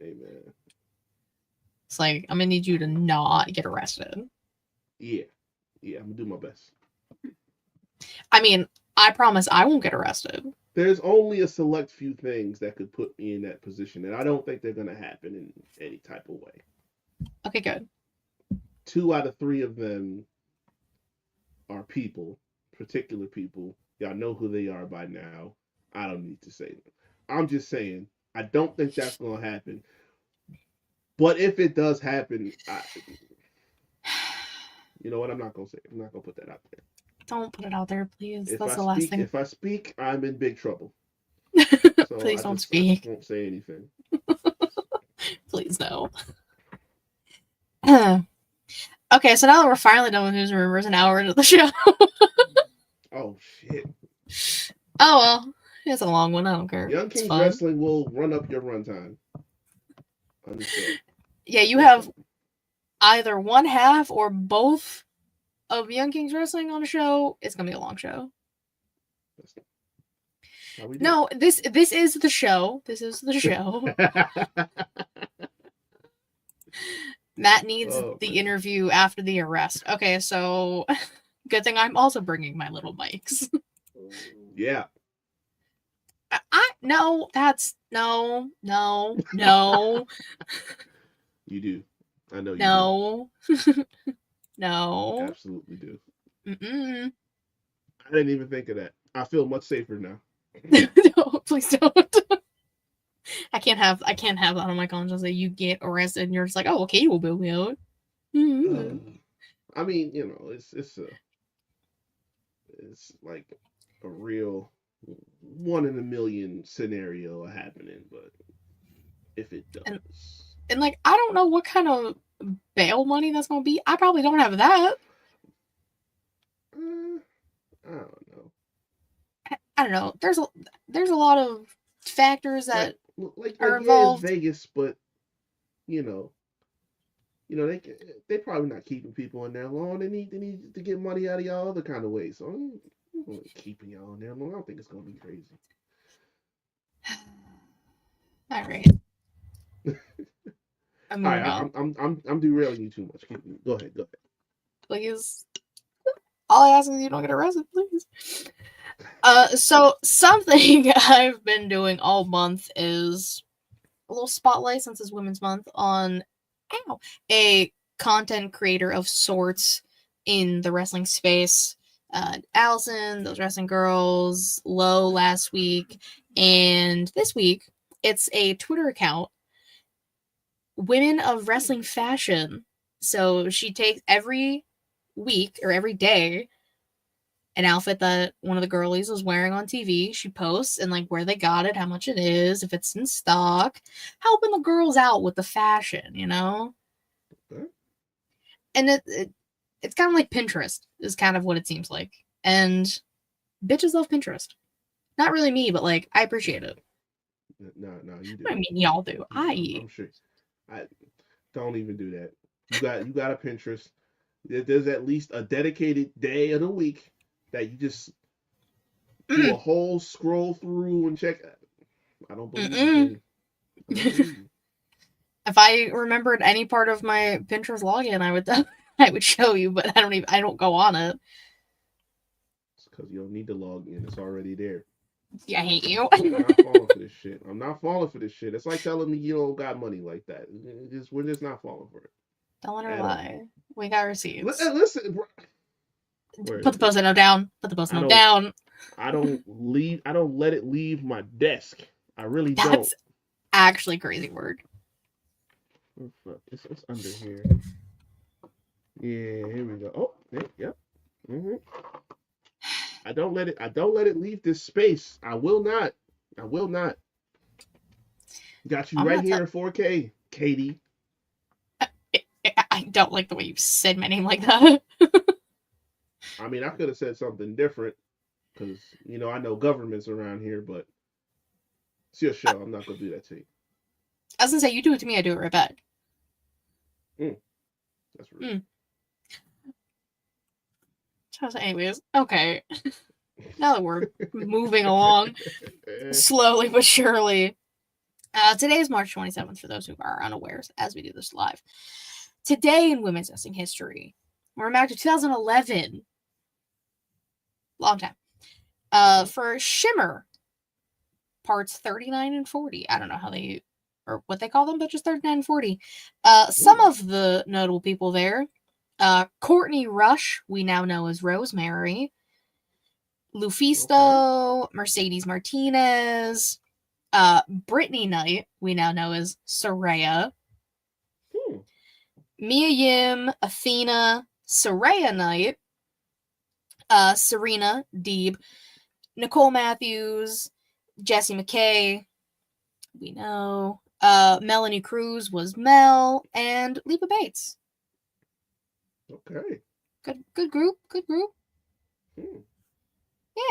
Amen. It's like I'm gonna need you to not get arrested. Yeah, I'm gonna do my best. I mean, I promise I won't get arrested. There's only a select few things that could put me in that position, and I don't think they're gonna happen in any type of way. Okay, good. 2 out of 3 of them are people, particular people. Y'all know who they are by now. I don't need to say them. I'm just saying, I don't think that's gonna happen. But if it does happen, you know what? I'm not gonna say it. I'm not gonna put that out there. Don't put it out there, please. If That's I the last thing. If I speak, I'm in big trouble. So Please don't I speak. won't say anything. Please no. Okay, so now that we're finally done with news and rumors, an hour into the show. Oh shit. Oh well, it's a long one. I don't care. Young Kings Wrestling will run up your runtime. Understand? Yeah, you have either one half or both of Young Kings Wrestling on a show. It's gonna be a long show. No, this is the show. This is the show. Matt needs the interview after the arrest. Okay, so good thing I'm also bringing my little mics. Yeah. No. You do. I know you no. do. No. You absolutely do. Mm-mm. I didn't even think of that. I feel much safer now. No, please don't. I can't have that on my conscience that you get arrested and you're just like, oh, okay, we'll bail me out. Mm-hmm. I mean, you know, it's like a real 1 in a million scenario happening, but if it does, and like, I don't know what kind of bail money that's gonna be. I probably don't have that. I don't know. I don't know. There's a lot of factors that are involved. Yeah, it's Vegas, but you know, they probably not keeping people in there long. They need to get money out of y'all other kind of ways. So I'm keeping y'all in there long. I don't think it's gonna be crazy. All right. All right, I'm derailing you too much. Go ahead. Please. All I ask is you don't get arrested, please. So something I've been doing all month is a little spotlight, since it's Women's Month, on a content creator of sorts in the wrestling space. Allison, those wrestling girls, Low last week, and this week it's a Twitter account, Women of Wrestling Fashion. So she takes every week or every day an outfit that one of the girlies was wearing on TV. She posts and like where they got it, how much it is, if it's in stock, helping the girls out with the fashion, you know? Okay. And it's kind of like Pinterest is kind of what it seems like. And bitches love Pinterest. Not really me, but like I appreciate it. No, you do. I mean, y'all do. I'm sure. I don't even do that. You got a Pinterest. There's at least a dedicated day of the week that you just do a whole scroll through and check. I don't believe you. If I remembered any part of my Pinterest login, I would show you, but I don't go on it. It's because you don't need to log in. It's already there. Yeah, I hate you. I'm not falling for this shit. I'm not falling for this shit. It's like telling me you don't got money like that. We're just not falling for it. Don't let her lie. We got receipts. Listen, bro. Put the post-it note down. Put the post-it note down. I don't let it leave my desk. I really don't. That's actually crazy work. Oh, fuck. It's under here. Yeah, here we go. Oh, yep. Mm-hmm. I don't let it leave this space. I will not. Got you I'm right not. here in 4K, Katie. I don't like the way you said my name like that. I mean, I could have said something different because I know governments around here, but it's your show. I'm not gonna do that to you. I was gonna say, you do it to me, I do it right back. Mm, that's rude. Mm. So anyways, okay. Now that we're moving along slowly but surely. Today is March 27th, for those who are unawares, as we do this live. Today in women's wrestling history, we're back to 2011. Long time. For Shimmer, parts 39 and 40. I don't know how they, or what they call them, but just 39 and 40. Some of the notable people there. Courtney Rush, we now know as Rosemary. Lufisto, Okay. Mercedes Martinez. Brittany Knight, we now know as Saraya. Hmm. Mia Yim, Athena, Saraya Knight. Serena Deeb, Nicole Matthews, Jessie McKay, we know. Melanie Cruz was Mel, and Leva Bates. Okay. Good group. Good group. Hmm.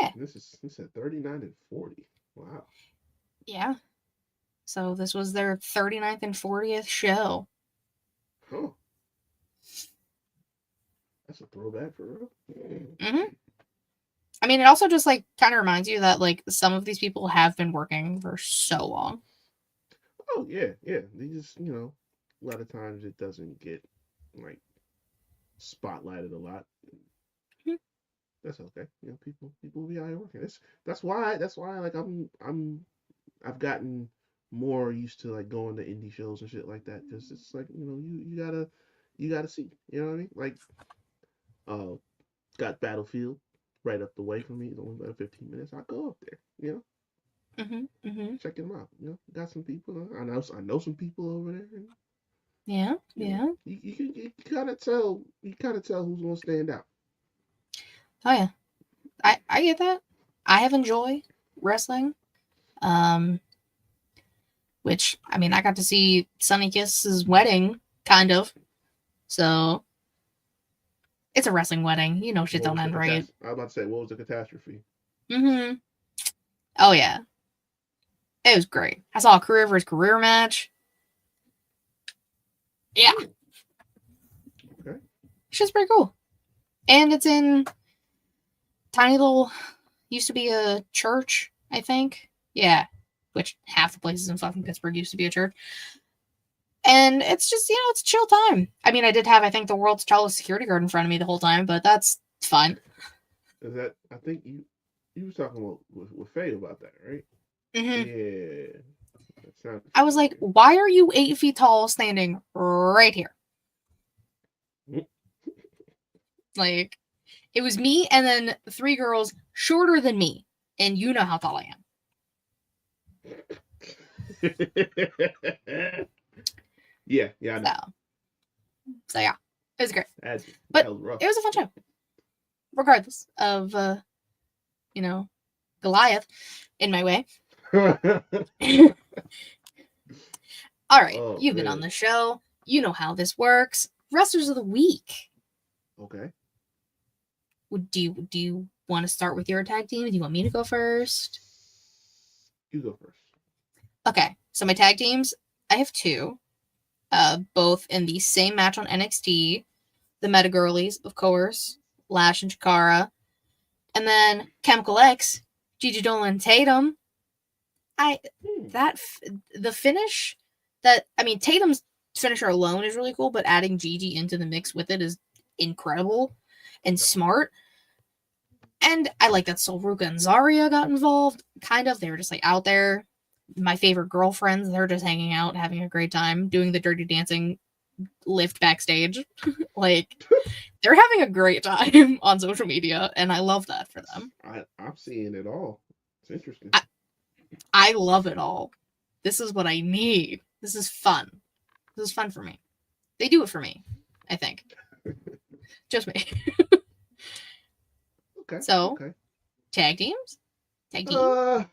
Yeah. This at 39 and 40. Wow. Yeah. So this was their 39th and 40th show. Huh. That's a throwback for real. Mm-hmm. I mean, it also just like kind of reminds you that like some of these people have been working for so long. Oh yeah, yeah. They just a lot of times it doesn't get like spotlighted a lot. Mm-hmm. That's okay. People be out here working. That's why like I've gotten more used to like going to indie shows and shit like that because it's like you gotta see. You know what I mean? Like uh got Battlefield right up the way from me. It's only about 15 minutes. I go up there. Mm-hmm. Mm-hmm. Check them out. Got some people. I know some people over there. And, Yeah. Yeah. you kind of tell who's gonna stand out. Oh yeah. I get that. I have enjoyed wrestling. Um, which I mean, I got to see Sunny Kiss's wedding, kind of. So it's a wrestling wedding. You know, shit What don't was the end right. catastrophe? I was about to say, what was the catastrophe? Mm-hmm. Oh yeah, it was great. I saw a career versus career match. Yeah, Okay. shit's pretty cool. And it's in tiny little. Used to be a church, I think. Yeah, which half the places in fucking Pittsburgh used to be a church. And it's just, it's a chill time. I mean, I did have, I think, the world's tallest security guard in front of me the whole time, but that's fun. Is that I think you was talking with Faye about that, right? Mm-hmm. Yeah. That sounded I was like, familiar. why are you 8 feet tall standing right here? Like, it was me and then 3 girls shorter than me. And you know how tall I Yeah, I am. know. So yeah, it was great. That But was rough. it was a fun show, regardless of, Goliath in my way. All right, Oh you've been on man. the show. You know how this works. Wrestlers of the week. Okay. Do you want to start with your tag team? Do you want me to go first? You go first. Okay, so my tag teams, I have 2, both in the same match on NXT. The Meta Girlies, of course, Lash and Chikara, and then Chemical X, Gigi Dolan Tatum. Hmm. The finish Tatum's finisher alone is really cool, but adding Gigi into the mix with it is incredible and smart. And I like that Solruka and Zarya got involved. Kind of. They were just like out there. My favorite girlfriends, they're just hanging out, having a great time, doing the dirty dancing lift backstage. Like, they're having a great time on social media, and I love that for them. I'm seeing it all. It's interesting. I love it all. This is what I need. This is fun. This is fun for me. They do it for me, I think. Just me. Okay. So, Okay. tag teams? Tag team? Uh,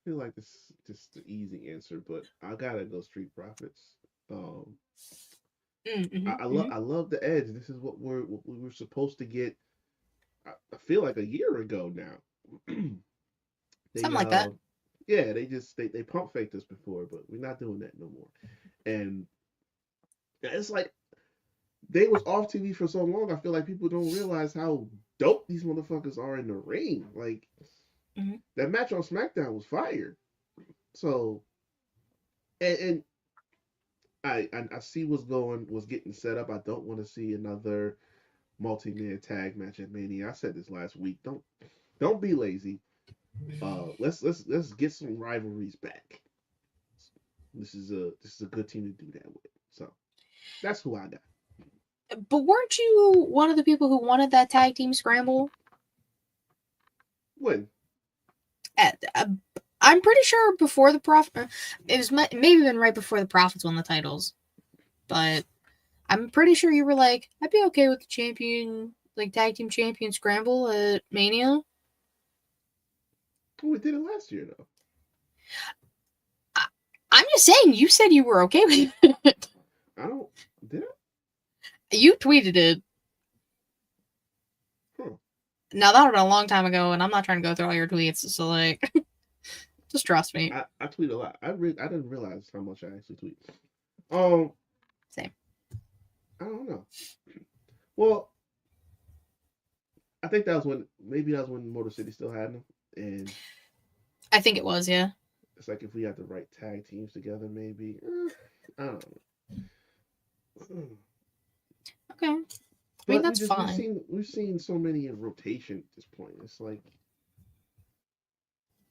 feel like this is just the easy answer, but I gotta go Street Profits. Um, Mm-hmm, mm-hmm. I love the edge. This is what we were supposed to get. I feel like a year ago now. they Something like that. yeah, they pump faked us before, but we're not doing that no more. And it's like they was off TV for so long. I feel like people don't realize how dope these motherfuckers are in the ring. Like Mm-hmm. that match on SmackDown was fire. So and I see what's getting set up. I don't want to see another multi-man tag match at Mania. I said this last week. Don't be lazy. Let's get some rivalries back. This is a good team to do that with. So that's who I got. But weren't you one of the people who wanted that tag team scramble? When I'm pretty sure before the Profit, it was maybe even right before the Profits won the titles. But I'm pretty sure you were like, I'd be okay with the champion, like tag team champion scramble at Mania. we did it last year though. I, I'm just saying, you said you were okay with it. I don't did I? You tweeted it. Huh. Now that was a long time ago, and I'm not trying to go through all your tweets, so like, just trust me. I tweet a lot. I didn't realize how much I actually tweet. Um, Same. I don't know. Well, I think that was when Motor City still had them, and I think it was, yeah. it's like if we had the right tag teams together, maybe. I don't know. Okay. I mean, But that's fine. we've seen so many in rotation at this point. It's like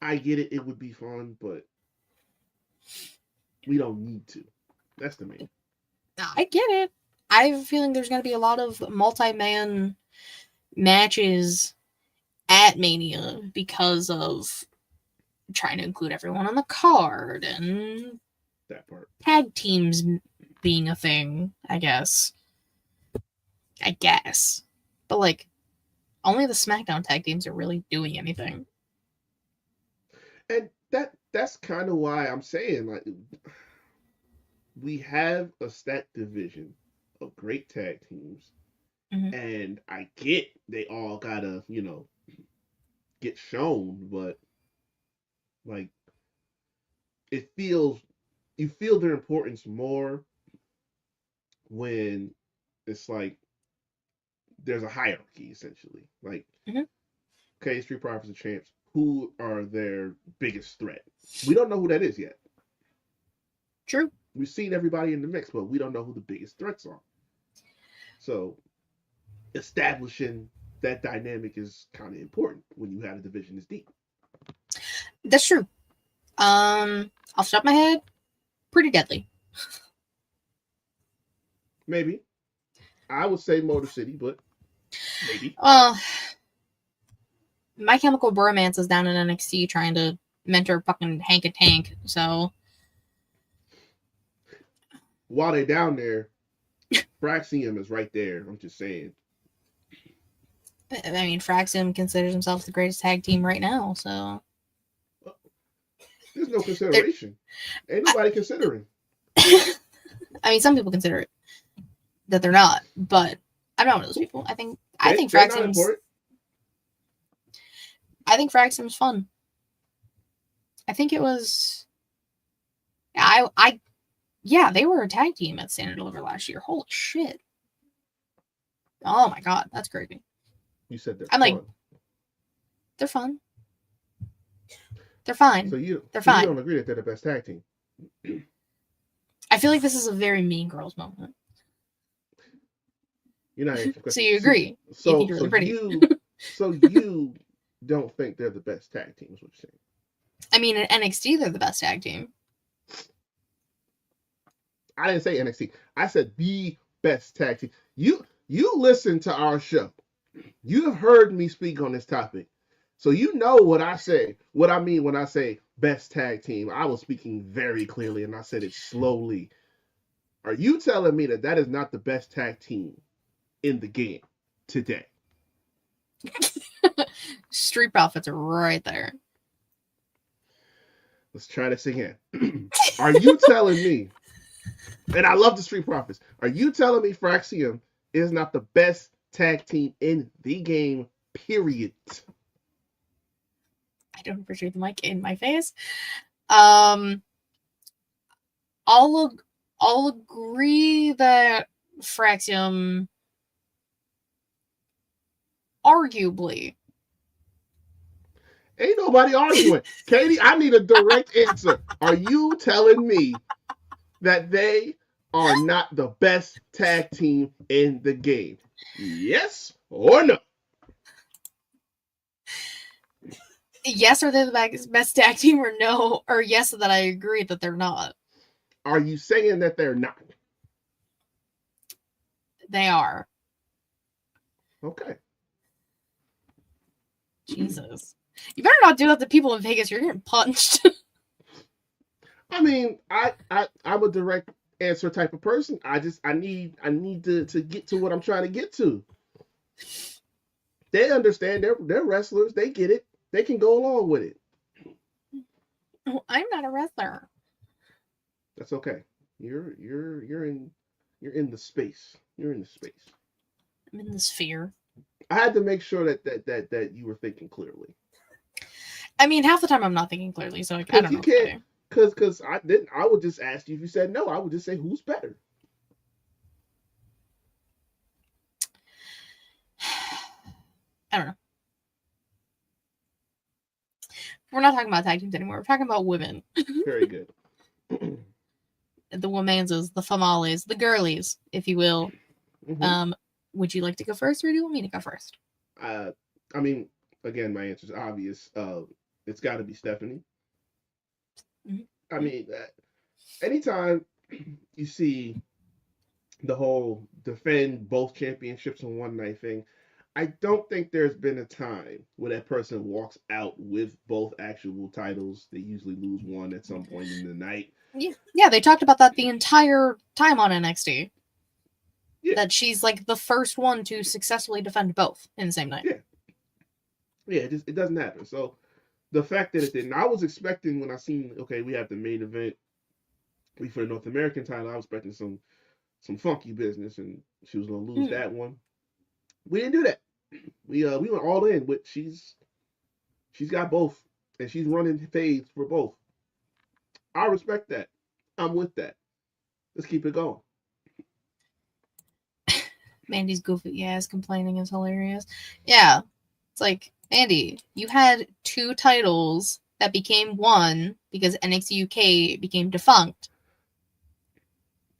I get it, it would be fun, but we don't need to. That's the main. I get it. I have a feeling there's going to be a lot of multi-man matches at Mania because of trying to include everyone on the card and That part. tag teams being a thing, I guess. But like, only the SmackDown tag teams are really doing anything. And that's kind of why I'm saying like we have a stacked division of great tag teams, Mm-hmm. and I get they all gotta get shown, but like it feels you feel their importance more when it's like there's a hierarchy essentially. Like Mm-hmm. okay, Street Profits are champs. Who are their biggest threat? We don't know who that is yet. True. We've seen everybody in the mix, but we don't know who the biggest threats are. So establishing that dynamic is kind of important when you have a division this deep. That's true. Off the top of my head, pretty deadly. Maybe. I would say Motor City, but maybe. My Chemical Bromance is down in NXT trying to mentor fucking Hank a Tank, so. While they're down there, Braxium is right there. I'm just saying. I mean, Fraxium considers himself the greatest tag team right now, so. There's no consideration. Ain't nobody considering. I mean, some people consider it that they're not, but I'm not one of those people. I think Fraxium's. I think Fraxium's fun. I think it was. Yeah, they were a tag team at Stand and Deliver last year. Holy shit! Oh my god, that's crazy. You said they're fun. Like, they're fun. They're fine. They're fine. You don't agree that they're the best tag team? I feel like this is a very Mean Girls moment. You're not. So you agree? So, you think you're really pretty. So you don't think they're the best tag team? Is what you're saying? I mean, in NXT, they're the best tag team. I didn't say NXT. I said the best tag team. You listen to our show. You have heard me speak on this topic. So you know what I say, what I mean when I say best tag team. I was speaking very clearly and I said it slowly. Are you telling me that is not the best tag team in the game today? Street Profits are right there. Let's try this again. Are you telling me, and I love the Street Profits, are you telling me Fraxium is not the best tag team in the game, period? I don't appreciate the mic in my face. Um, I'll I'll agree that Fraxium arguably. Ain't nobody arguing. Katie, I need a direct answer. Are you telling me that they are not the best tag team in the game? Yes or no? Yes, are they the best tag team, or no? Or yes, that I agree that they're not. Are you saying that they're not? They are. Okay. Jesus. You better not do that to people in Vegas. You're getting punched. I mean, I'm a direct answer type of person. I need to get to what I'm trying to get to. They understand they're wrestlers. They get it. They can go along with it. Oh, I'm not a wrestler. That's okay. You're in the space. You're in the space. I'm in the sphere. I had to make sure that you were thinking clearly. I mean, half the time I'm not thinking clearly, so like, I Because don't you know what to can't. do. Because I didn't. I would just ask you if you said no. I would just say who's better. I don't know. We're not talking about tag teams anymore. We're talking about women. Very good. The womansas, the famales, the girlies, if you will. Mm-hmm. Would you like to go first, or do you want me to go first? I mean, again, my answer is obvious. It's got to be Stephanie. Mm-hmm. I mean, anytime you see the whole defend both championships in one night thing, I don't think there's been a time where that person walks out with both actual titles. They usually lose one at some point in the night. Yeah, they talked about that the entire time on NXT. Yeah. That she's like the first one to successfully defend both in the same night. Yeah, it doesn't happen. So the fact that it didn't, I was expecting when I seen, okay, we have the main event, we for the North American title, I was expecting some funky business, and she was gonna lose that one. We didn't do that. We went all in with she's got both, and she's running fades for both. I respect that. I'm with that. Let's keep it going. Mandy's goofy ass complaining is hilarious. Yeah, it's like, Mandy, you had 2 titles that became one because NXT UK became defunct.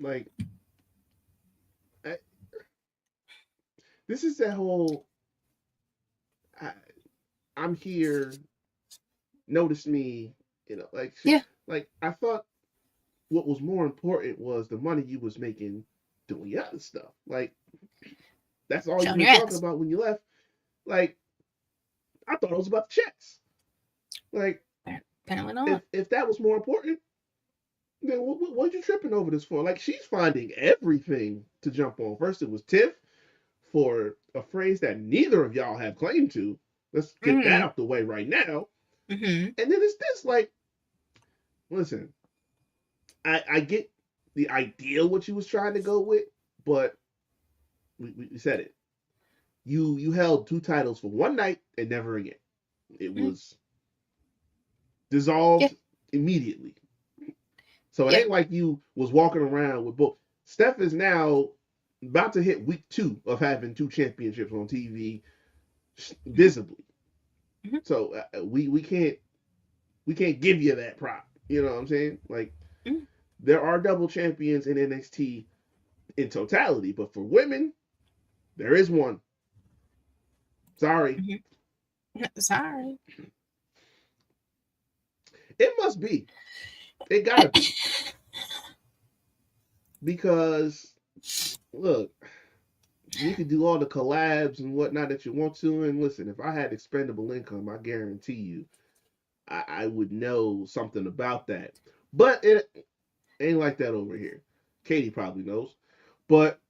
Like, this is that whole I'm here, notice me, like Yeah. like I thought what was more important was the money you was making doing the other stuff. Like, that's all you Showing were your talking ass. about when you left. Like, I thought it was about the checks. Like, Apparently not. if that was more important, then what you tripping over this for? Like, she's finding everything to jump on. First, it was Tiff for a phrase that neither of y'all have claim to. Let's get that out the way right now. Mm-hmm. And then it's this, like, listen, I get the idea what you was trying to go with, but we said it. You held 2 titles for one night and never again. It was dissolved immediately. So it ain't like you was walking around with both. Steph is now about to hit week 2 of having 2 championships on TV visibly. Mm-hmm. So we can't give you that prop. You know what I'm saying? Like, there are double champions in NXT in totality, but for women, there is one. Sorry. Sorry. It must be. It gotta be. Because, look, you can do all the collabs and whatnot that you want to. And listen, if I had expendable income, I guarantee you, I would know something about that. But it ain't like that over here. Katie probably knows. But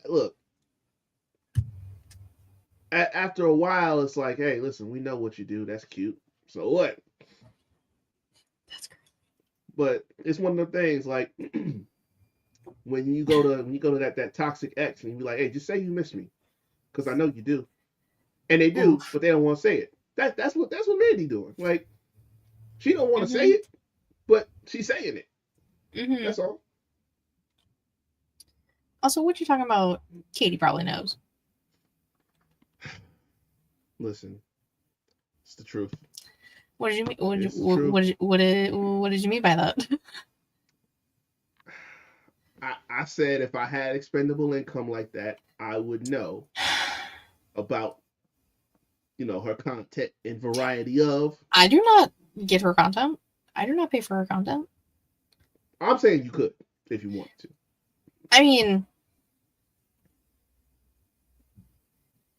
look, after a while, it's like, hey, listen, we know what you do. That's cute. So what? That's great. But it's one of the things like when you go to that toxic ex and you be like, hey, just say you miss me because I know you do, and they do, Oof. but they don't want to say it. That's what Mandy doing. Like she don't want to say Mm-hmm. it, but she's saying it. Mm-hmm. That's all. Also, what you talking about? Katie probably knows. Listen, it's the truth. What did you mean? It's the truth. What did you mean by that? I said if I had expendable income like that, I would know about her content and variety of. I do not get her content. I do not pay for her content. I'm saying you could if you wanted to. I mean,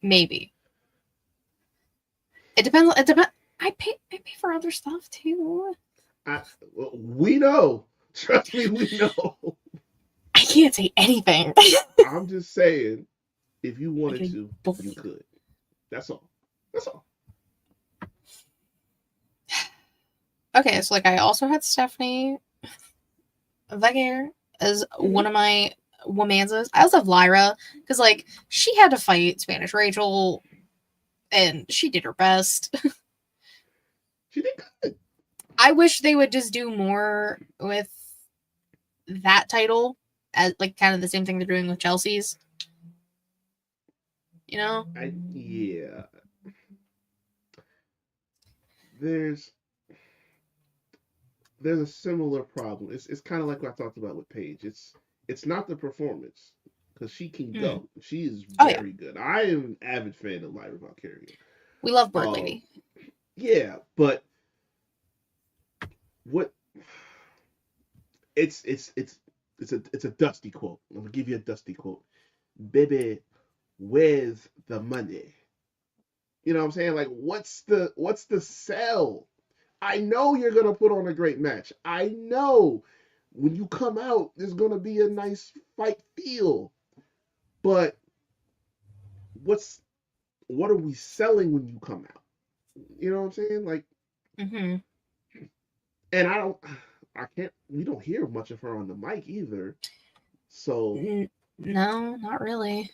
maybe. It depends. It depends. I pay for other stuff too. We know. Trust me, we know. I can't say anything. I'm just saying, if you wanted Okay, to, you could. That's all. That's all. okay, so like I also had Stephanie Vegair as one of my womanzas. I also have Lyra because like she had to fight Spanish Rachel and she did her best. She did good. I wish they would just do more with that title as like kind of the same thing they're doing with Chelsea's. You know? Yeah. There's there's a similar problem. It's kind of like what I talked about with Paige. It's not the performance because she can Mm. go. She is Oh yeah, very good. I am an avid fan of Lyra Valkyria. we love Bird Um, Lady. yeah, but what it's a dusty quote. I'm gonna give you a dusty quote. Baby, where's the money? You know what I'm saying? Like, what's the sell? I know you're gonna put on a great match. I know when you come out, there's gonna be a nice fight feel. But what's what are we selling when you come out? You know what I'm saying? Like, Mm-hmm. and I can't. We don't hear much of her on the mic either. So, No, not really.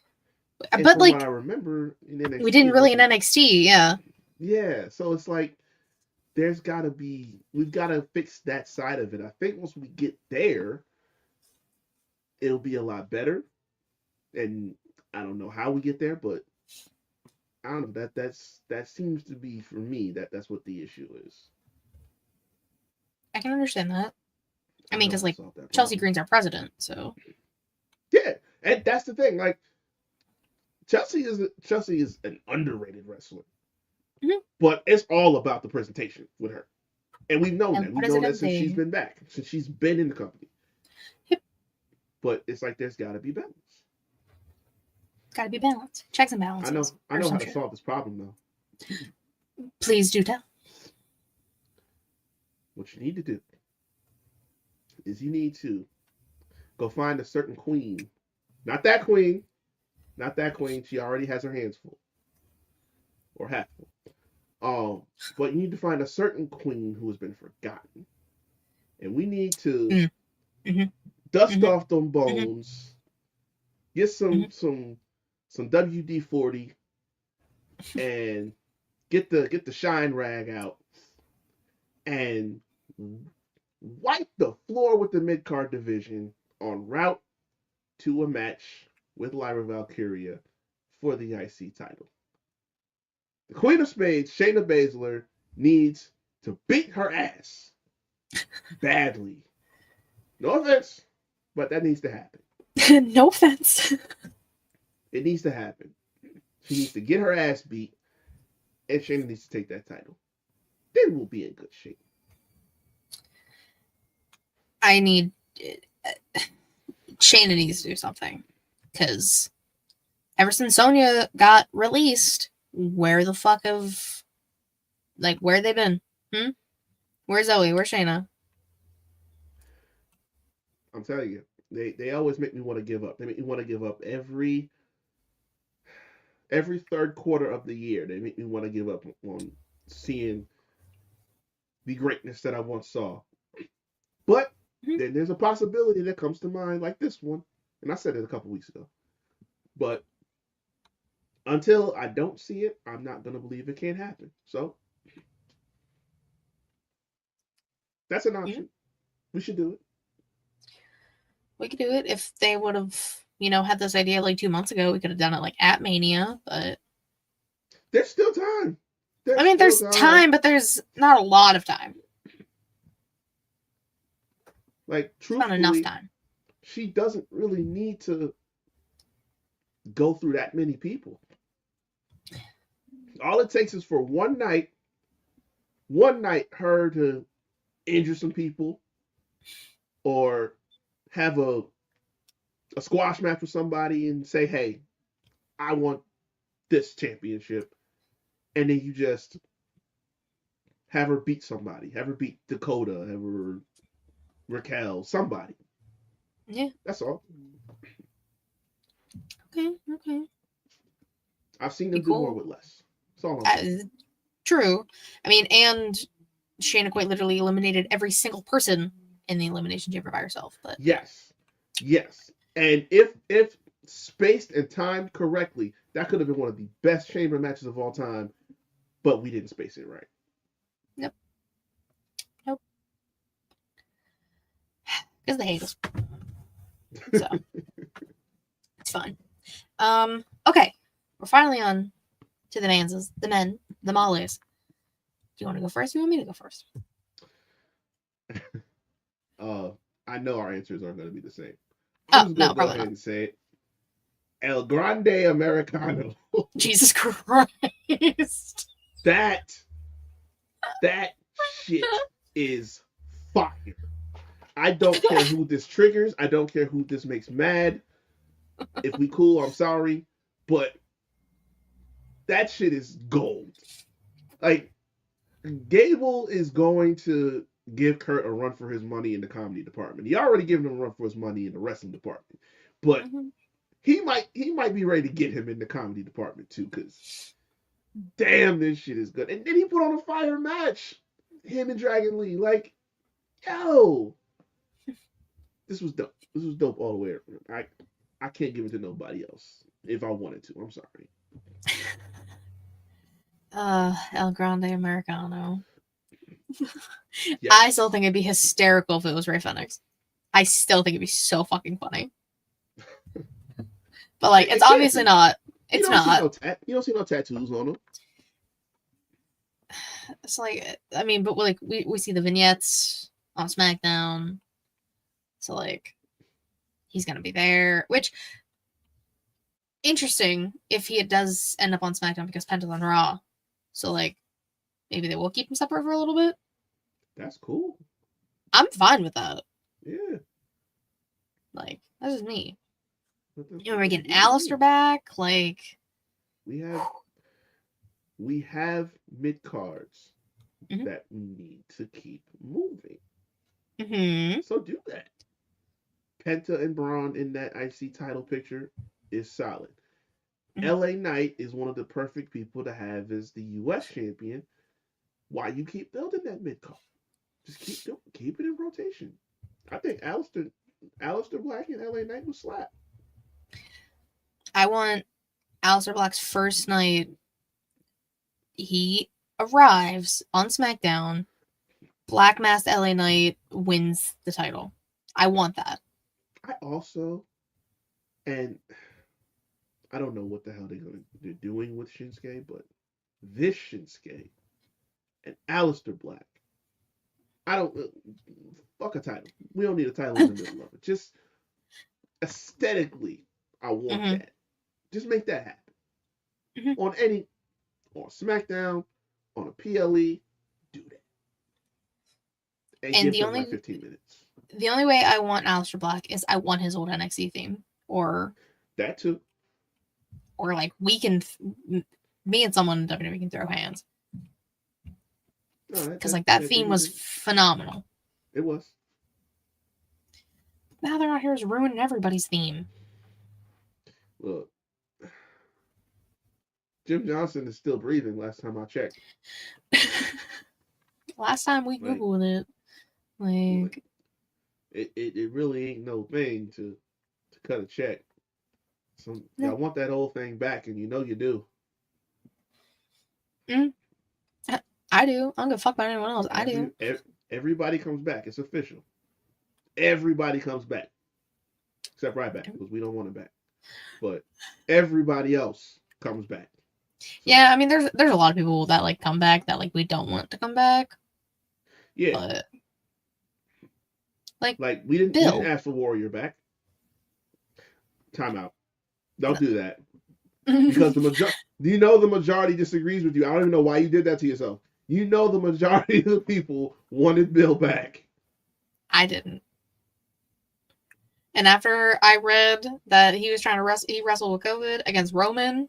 and But from what I like remember in we NXT, didn't it really in wasn't. NXT. Yeah, Yeah, so it's like we've got to fix that side of it. I think once we get there, it'll be a lot better. And I don't know how we get there, but I don't know that seems to be for me that's what the issue is. I can understand that. I I mean, know because how to like solve that Chelsea problem. Green's our president, so Yeah, and that's the thing. Like Chelsea is an underrated wrestler, mm-hmm. but it's all about the presentation with her, and we've known El that. We've known that since she's Presidente. been back, since she's been in the company. Yep, But it's like there's got to be balance. gotta be balanced. Checks and I balances know I or know how some to shit. solve this problem though. Please do tell. What you need to do is you need to go find a certain queen. Not that queen. Not that queen. She already has her hands full or half full. Um, but you need to find a certain queen who has been forgotten, and we need to Mm. Mm-hmm. dust Mm-hmm. off them Mm-hmm. bones, get Mm-hmm. some WD 40, and get the shine rag out and wipe the floor with the mid card division en route to a match with Lyra Valkyria for the IC title. The Queen of Spades, Shayna Baszler, needs to beat her ass badly. No offense, but that needs to happen. No offense. It needs to happen. She needs to get her ass beat, and Shayna needs to take that title. Then we'll be in good shape. I need Shayna needs to do something because ever since Sonya got released, where the fuck have like where they been? Hmm? Where's Zoe? Where's Shayna? I'm telling you, they always make me want to give up. They make me want to give up every third quarter of the year. They make me want to give up on seeing the greatness that I once saw But Mhm. then there's a possibility that comes to mind, like this one, and I said it a couple weeks ago. But until I don't see it, I'm not gonna believe it can't happen. So that's an Yeah, option. We should do it. we could do it if they would have, had this idea like 2 months ago. We could have done it like at Mania, but There's still time. I There's mean, still there's time. time, but there's not a lot of time. Like, It's not enough truthfully, time. she doesn't really need to go through that many people. All it takes is for one night, her to injure some people or have a squash match with somebody and say, hey, I want this championship. And then you just have her beat somebody, have her beat Dakota, have her Raquel, somebody. Yeah. That's all. Okay. Okay. I've seen Be them do more cool. with less. That's all I'm saying. True. I mean, and Shayna quite literally eliminated every single person in the elimination chamber by herself. But yeah. Yes. Yes. And if spaced and timed correctly, that could have been one of the best chamber matches of all time, but we didn't space it right. Nope. Nope. Because they hate us. So it's fine. Okay. We're finally on to the Manses, the men, the Mollies. Do you want to go first? Or you want me to go first? uh, I know our answers aren't going to be the same. I'm Oh just going no, to go probably ahead not. and say it. El Grande Americano. Jesus Christ. that that shit is fire. I don't care who this triggers. I don't care who this makes mad. If we cool, I'm sorry, but that shit is gold. Like, Gable is going to give Kurt a run for his money in the comedy department. He already given him a run for his money in the wrestling department, but Mm-hmm. he might be ready to get him in the comedy department too. Because damn, this shit is good. And then he put on a fire match, him and Dragon Lee. Like, yo, this was dope. This was dope all the way around. I can't give it to nobody else if I wanted to. I'm sorry. El Grande Americano. I still Yes. think it'd be hysterical if it was Ray Phoenix. I still think it'd be so fucking funny. But like, it's It can't obviously be. not. You It's don't see not. no you don't see no tattoos on him. It's like, I mean, but like we see the vignettes on SmackDown, so like he's gonna be there. Which interesting if he does end up on SmackDown because Penta's on Raw. So like maybe they will keep him separate for a little bit. That's cool. I'm fine with that. Yeah. Like that's just me. Let You know, we're them getting do what Alistair back. Like we have we have mid cards mm-hmm. that we need to keep moving. Mm-hmm. So do that. Penta and Braun in that IC title picture is solid. Mm-hmm. LA Knight is one of the perfect people to have as the US champion. Why you keep building that mid card? Just keep it in rotation. I think Alistair Black and LA Knight was slap. I want Alistair Black's first night. He arrives on SmackDown. Black Masked LA Knight wins the title. I want that. I also, and I don't know what the hell they're doing with Shinsuke, but this Shinsuke and Alistair Black, I don't fuck a title. We don't need a title in the middle of it. Just aesthetically, I want Mm-hmm. that. Just make that happen Mm-hmm. on SmackDown, on a PLE, do that, and And give the them like only 15 minutes. the only way I want Alistair Black is I want his old NXT theme, or That too. like we can, me and someone in WWE can throw hands No, because like that yeah, theme was phenomenal. it was. Now they're not here is ruining everybody's theme. Look, Jim Johnson is still breathing. Last time I checked. Last time we Like, googled it, like It really ain't no thing to cut a check. No. Y'all want that old thing back, and you know you do. Mm, I do. I don't give a fuck about anyone else. I do. Everybody comes back. It's official. Everybody comes back except Ryback because we don't want him back. But everybody else comes back. So, Yeah, I mean, there's a lot of people that like come back that like we don't want to come back, yeah, but like like we didn't Bill. ask for Warrior back. Timeout. Don't do that because you know the majority disagrees with you. I don't even know why you did that to yourself. You know the majority of the people wanted Bill back. I didn't. And after I read that he was trying to he wrestled with COVID against Roman,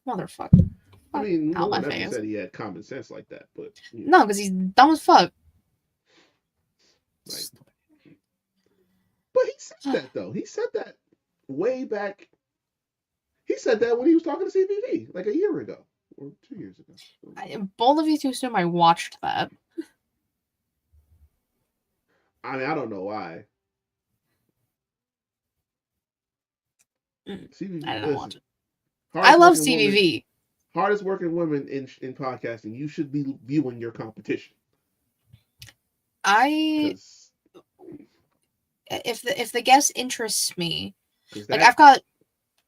motherfucker, I fuck mean, no out my one ever face. said he had common sense like that, but No, because he's dumb as fuck. like, but he said that though. He said that way back. He said that when he was talking to CBV like a year ago or 2 years ago. Both of you too soon. I watched that. I mean, I don't know why. I CBV, didn't watch listen, it. I hardest love working woman, CVV. hardest working women in podcasting. You should be viewing your competition I because if the guest interests me, like that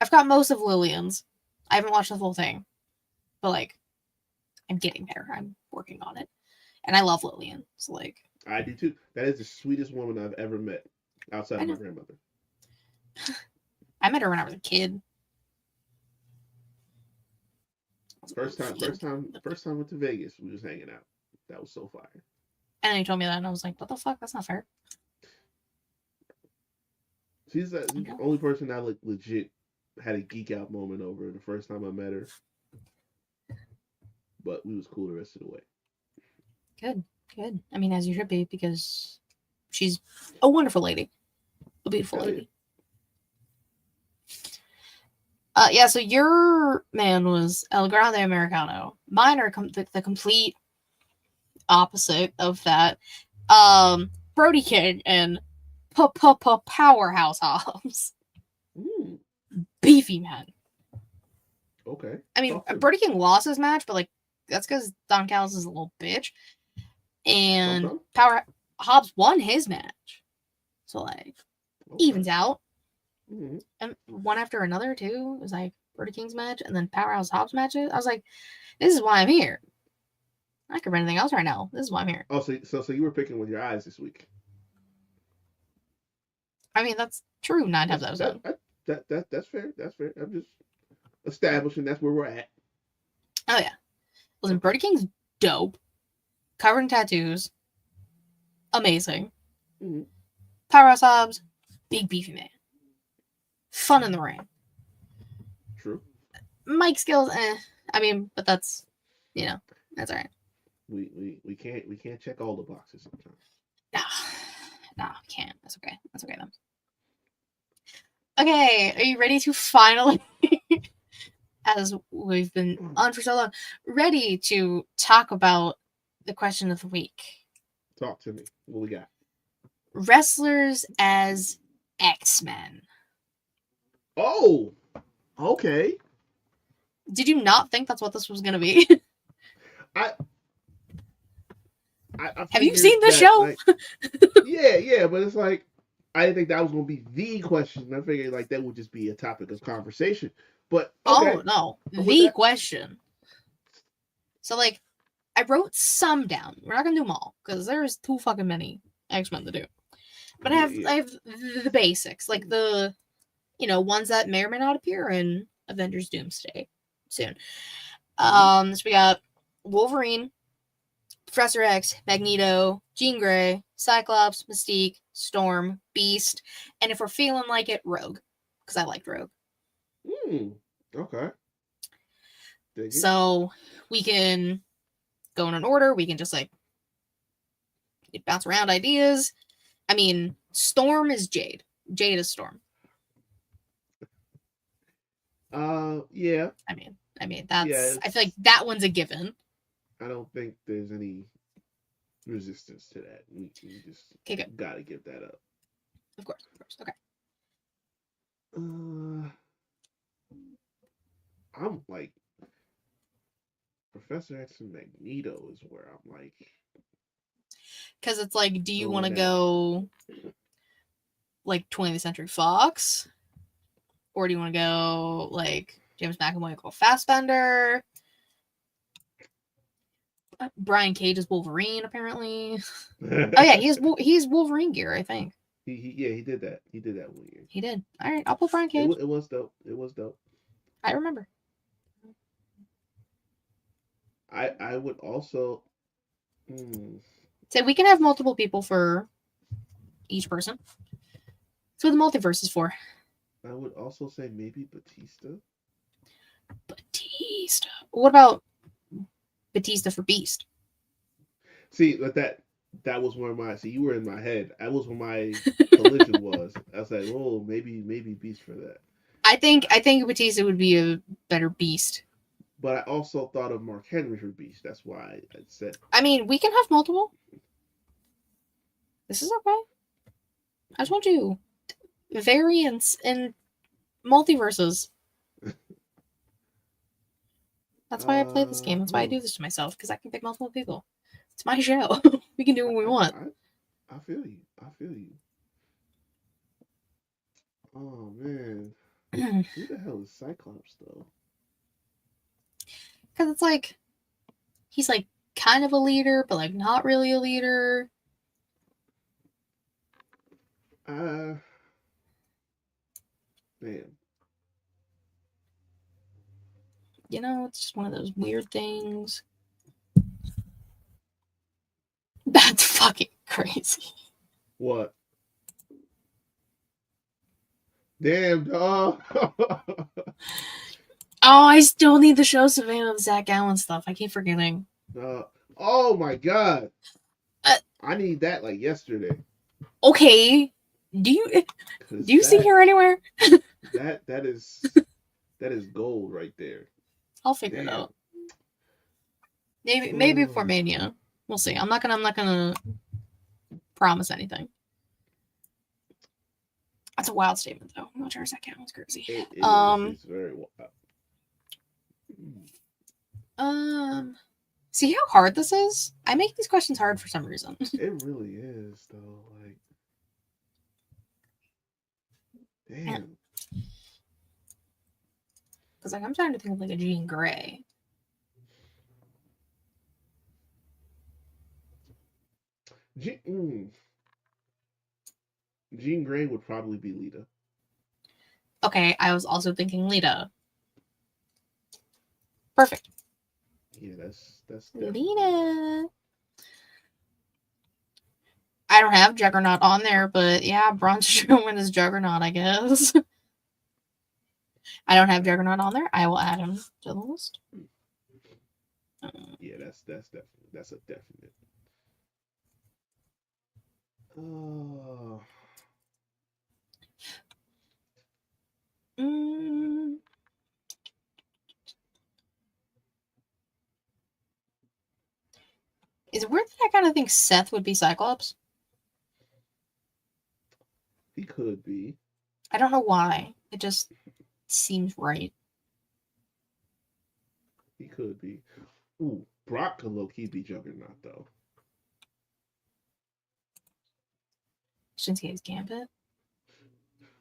I've got most of Lillian's. I haven't watched the full thing, but like I'm getting there. I'm working on it, and I love Lillian. So like I do too. That is the sweetest woman I've ever met outside I of my know grandmother. I met her when I was a kid. First time I went to Vegas. We was hanging out. That was so fire. And then he told me that, and I was like, "What the fuck? That's not fair." She's the Okay. only person I legit had a geek out moment over the first time I met her. But we was cool the rest of the way. Good, good. I mean, as you should be, because she's a wonderful lady, a beautiful Hell yeah. lady. Yeah. So your man was El Grande Americano. Mine are the complete opposite of that. Brody King and Powerhouse Hobbs. Mm, Beefy man. okay. I mean, Talk to me. Brody King lost his match, but like that's because Don Callis is a little bitch, and Some. Power Hobbs won his match, so like Okay. evens out. Mm-hmm. And one after another too. It was like Brody King's match and then Powerhouse Hobbs matches. I was like, this is why I'm here. I could run anything else right now. This is why I'm here. Oh, so you were picking with your eyes this week. I mean, that's true 9 times out of 10. That's fair. That's fair. I'm just establishing that's where we're at. Oh yeah. Listen, Okay. Brody King's dope. Covered in tattoos. Amazing. Mm-hmm. Powerhouse Hobbs, big beefy man. Fun in the ring. True. Mike skills, I mean, but that's that's alright. We can't check all the boxes sometimes. No, can't. That's okay. That's okay then. Okay, are you ready to finally, as we've been on for so long, ready to talk about the question of the week? Talk to me. What we got? Wrestlers as X-Men. Oh, okay. Did you not think that's what this was going to be? I Have you seen the show? Like, yeah, but it's like I didn't think that was going to be the question. I figured like that would just be a topic of conversation. But okay, Oh no, I'm with the that. question. So like, I wrote some down. We're not gonna do them all because there's too fucking many X-Men to do. But I have the basics, like the ones that may or may not appear in Avengers Doomsday soon. So we got Wolverine, Professor X, Magneto, Jean Grey, Cyclops, Mystique, Storm, Beast, and if we're feeling like it, Rogue, because I liked Rogue. Okay. So we can go in an order. We can just like bounce around ideas. I mean, Storm is Jade. Jade is Storm. Yeah. I mean that's. Yeah, I feel like that one's a given. I don't think there's any resistance to that. We just Okay, good. gotta give that up. Of course, of course. Okay. Uh, I'm like Professor X and Magneto is where I'm like Because it's like, do you want to going at. go like 20th Century Fox, or do you want to go like James McAvoy go Fassbender? Brian Cage is Wolverine, apparently. Oh yeah, he's Wolverine gear, I think. he did that. He did that 1 year. He did. All right, I'll pull Brian It Cage. it was dope. It was dope. I remember. I would also. Hmm, So we can have multiple people for each person. That's what the multiverse is for. I would also say maybe Batista. Batista. What about Batista for Beast? See, that was where my see you were in my head. That was where my collision was. I was like, oh, maybe Beast for that. I think Batista would be a better Beast. But I also thought of Mark Henry for Beast. That's why I said. I mean, we can have multiple. This is okay. I told you, variants and multiverses. That's why I play this game. That's why I do this to myself, because I can pick multiple people. It's my show. We can do what we want. I feel you. I feel you. Oh man, who the hell is Cyclops though? Because it's like, he's like kind of a leader, but like not really a leader. Man, You know, it's just one of those weird things. That's fucking crazy. what? Damn dog. Oh, I still need the show Savannah of Zach Allen stuff. I keep forgetting. Oh my god. Uh, I need that like yesterday. Okay. Do you see her anywhere? that that is that is gold right there. I'll figure it out. Maybe before Mania. We'll see. I'm not gonna promise anything. That's a wild statement though. I'm not sure Zach Allen's crazy. It is. It's very wild. See how hard this is? I make these questions hard for some reason. It really is though. Like damn. Because like I'm trying to think of like a Jean Grey. Jean Grey would probably be Lita. Okay, I was also thinking Lita. Perfect. Yeah, that's Lita. I don't have Juggernaut on there, but yeah, Braun Strowman is Juggernaut, I guess. I don't have Juggernaut on there. I will add him to the list. Yeah, that's a definite. Oh. Is it weird that I kind of think Seth would be Cyclops? He could be. I don't know why. It just seems right. He could be. Ooh, Brock could low key be Juggernaut though. Shinsuke's Gambit.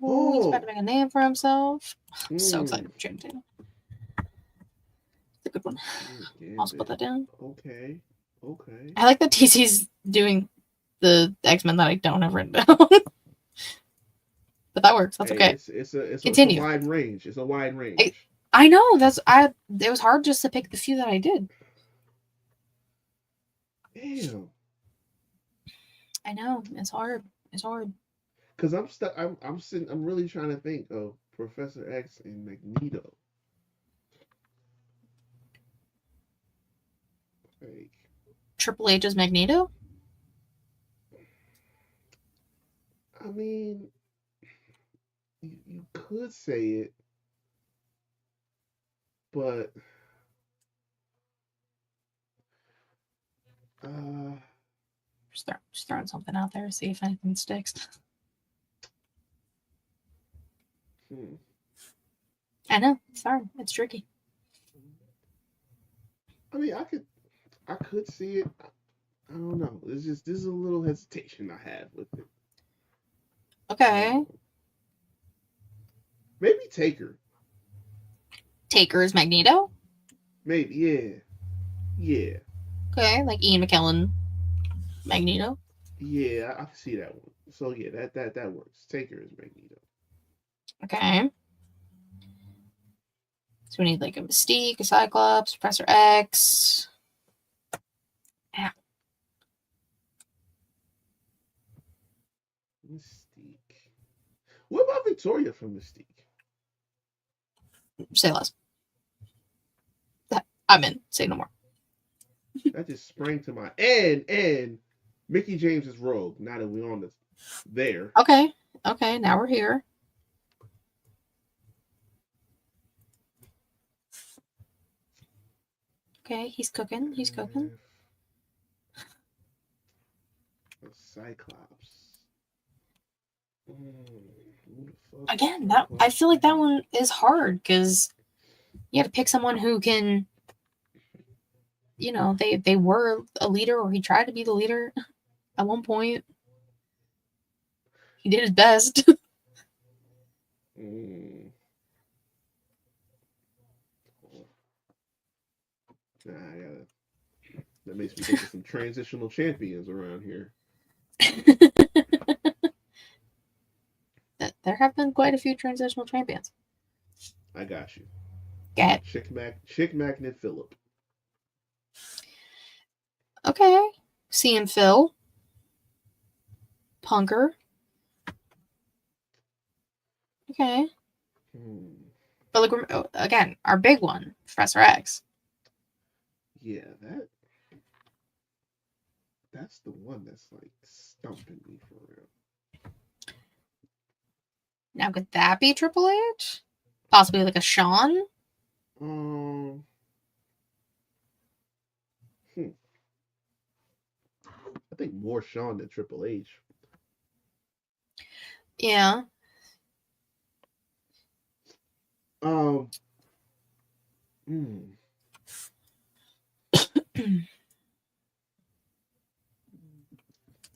Oh, he's about to make a name for himself. I'm so excited for Channing Tatum. It's a good one. Also put that down. Okay. I like that TC's doing the X-Men that I don't have written down. But that works. That's okay. It's a wide range. It's a wide range. I know. It was hard just to pick the few that I did. Damn. I know. It's hard. Cause I'm stuck. I'm sitting. I'm really trying to think of Professor X and Magneto. Like Triple H's Magneto. I mean, you could say it, but Just throwing something out there, see if anything sticks. I know, it's hard. It's tricky. I mean, I could see it. I don't know. It's just there's a little hesitation I have with it. Okay. Maybe Taker. Taker's Magneto. Maybe, yeah. Okay, like Ian McKellen, Magneto. Yeah, I can see that one. So yeah, that works. Taker is Magneto. Okay. So we need like a Mystique, a Cyclops, Professor X. Yeah. Mystique. What about Victoria from Mystique? Say less. I'm in. Say no more. That just sprang to my and Mickey James is Rogue. Now that we're on this there. Okay. Okay, now we're here. Okay, he's cooking. He's cooking. A Cyclops. Again, that I feel like that one is hard because you have to pick someone who can, you know, they were a leader or he tried to be the leader at one point. He did his best. Nah, that makes me think of some transitional champions around here. There have been quite a few transitional champions. I got you. Go ahead. Chick Magnet Phillip. Okay. CM Phil. Punker. Okay. But like, again, our big one, Professor X. Yeah, that's the one that's like stumping me for real. Now, could that be Triple H? Possibly like a Shawn? I think more Shawn than Triple H. Yeah.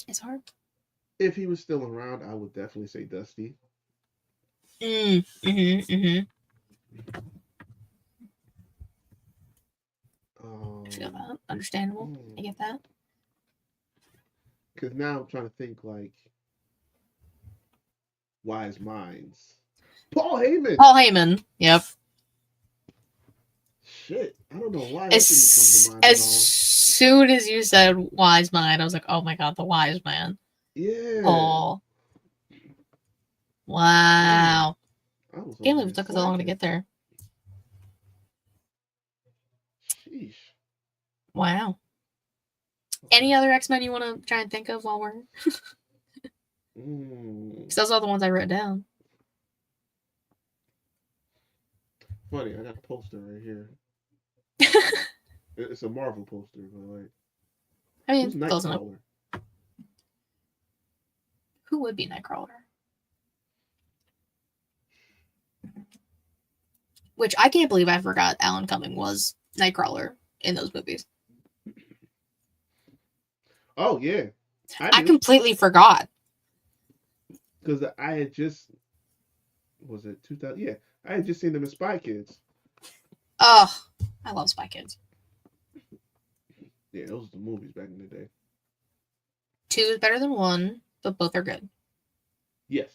It's hard. If he was still around, I would definitely say Dusty. I feel that. Understandable. I get that. Because now I'm trying to think like wise minds. Paul Heyman. Yep. Shit, I don't know why as, that didn't come to mind as at all. soon as you said wise man, I was like, oh my god, the wise man. Yeah. Oh. Wow. Can't believe it took us so long to get there. Sheesh. Wow. Any other X-Men you want to try and think of while we're... Because those are the ones I wrote down. Funny, I got a poster right here. It's a Marvel poster, but like... I mean, who's Nightcrawler? Who would be Nightcrawler? Which I can't believe I forgot Alan Cumming was Nightcrawler in those movies. Oh, yeah. I completely forgot. Because I had just... Was it 2000? Yeah. I had just seen them in Spy Kids. Oh, I love Spy Kids. Yeah, those are the movies back in the day. 2 is better than 1, but both are good. Yes.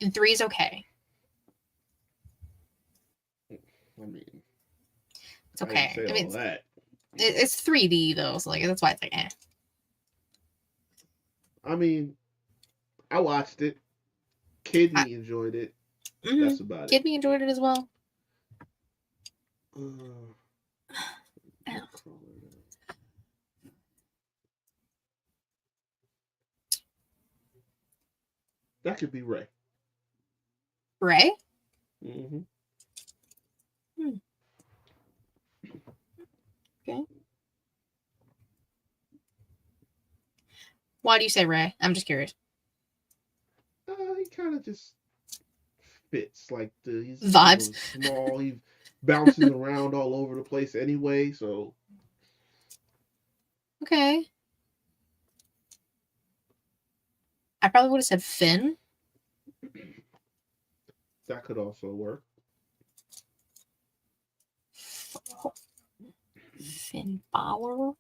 And 3 is okay. I mean, it's okay. I mean, that. It's 3D though, so like that's why it's like eh. I mean, I watched it. Kidney enjoyed it. That's about it. Kidney enjoyed it as well. That could be Ray. Ray? Okay. Why do you say Ray? I'm just curious. He kind of just fits. Like he's Vibes. small. He bounces around all over the place anyway. So Okay. I probably would have said Finn. that could also work. Finn Balor.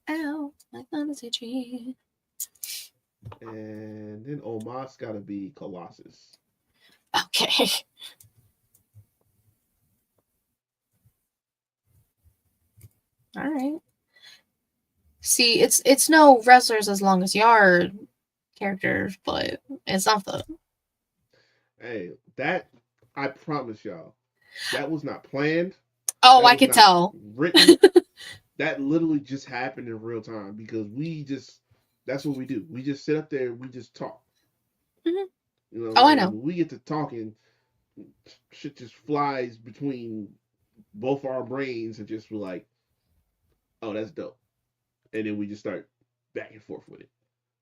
Ow, my thumb is itchy. And then Omos got to be Colossus. Okay. All right. See, it's no wrestlers as long as yard characters, but it's something. Hey, that I promise y'all, that was not planned. Oh, That I was could not tell. written. That literally just happened in real time because that's what we do. We just sit up there, we just talk. Mm-hmm. You know what I'm Oh, I saying? know. When we get to talking, shit just flies between both our brains and just be like, oh, that's dope. And then we just start back and forth with it.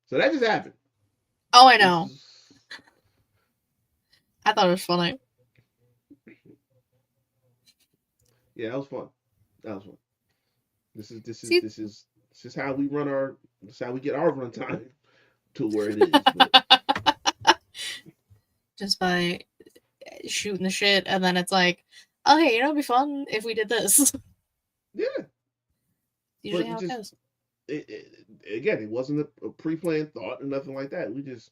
So that just happened. Oh, I This know. is I thought it was funny. yeah, that was fun. That was fun. This is this is See, this is this is how we run our. This is how we get our runtime to where it is. But just by shooting the shit, and then it's like, oh, hey, it'd be fun if we did this. yeah, Usually but how it goes. again, it wasn't a pre-planned thought or nothing like that. We just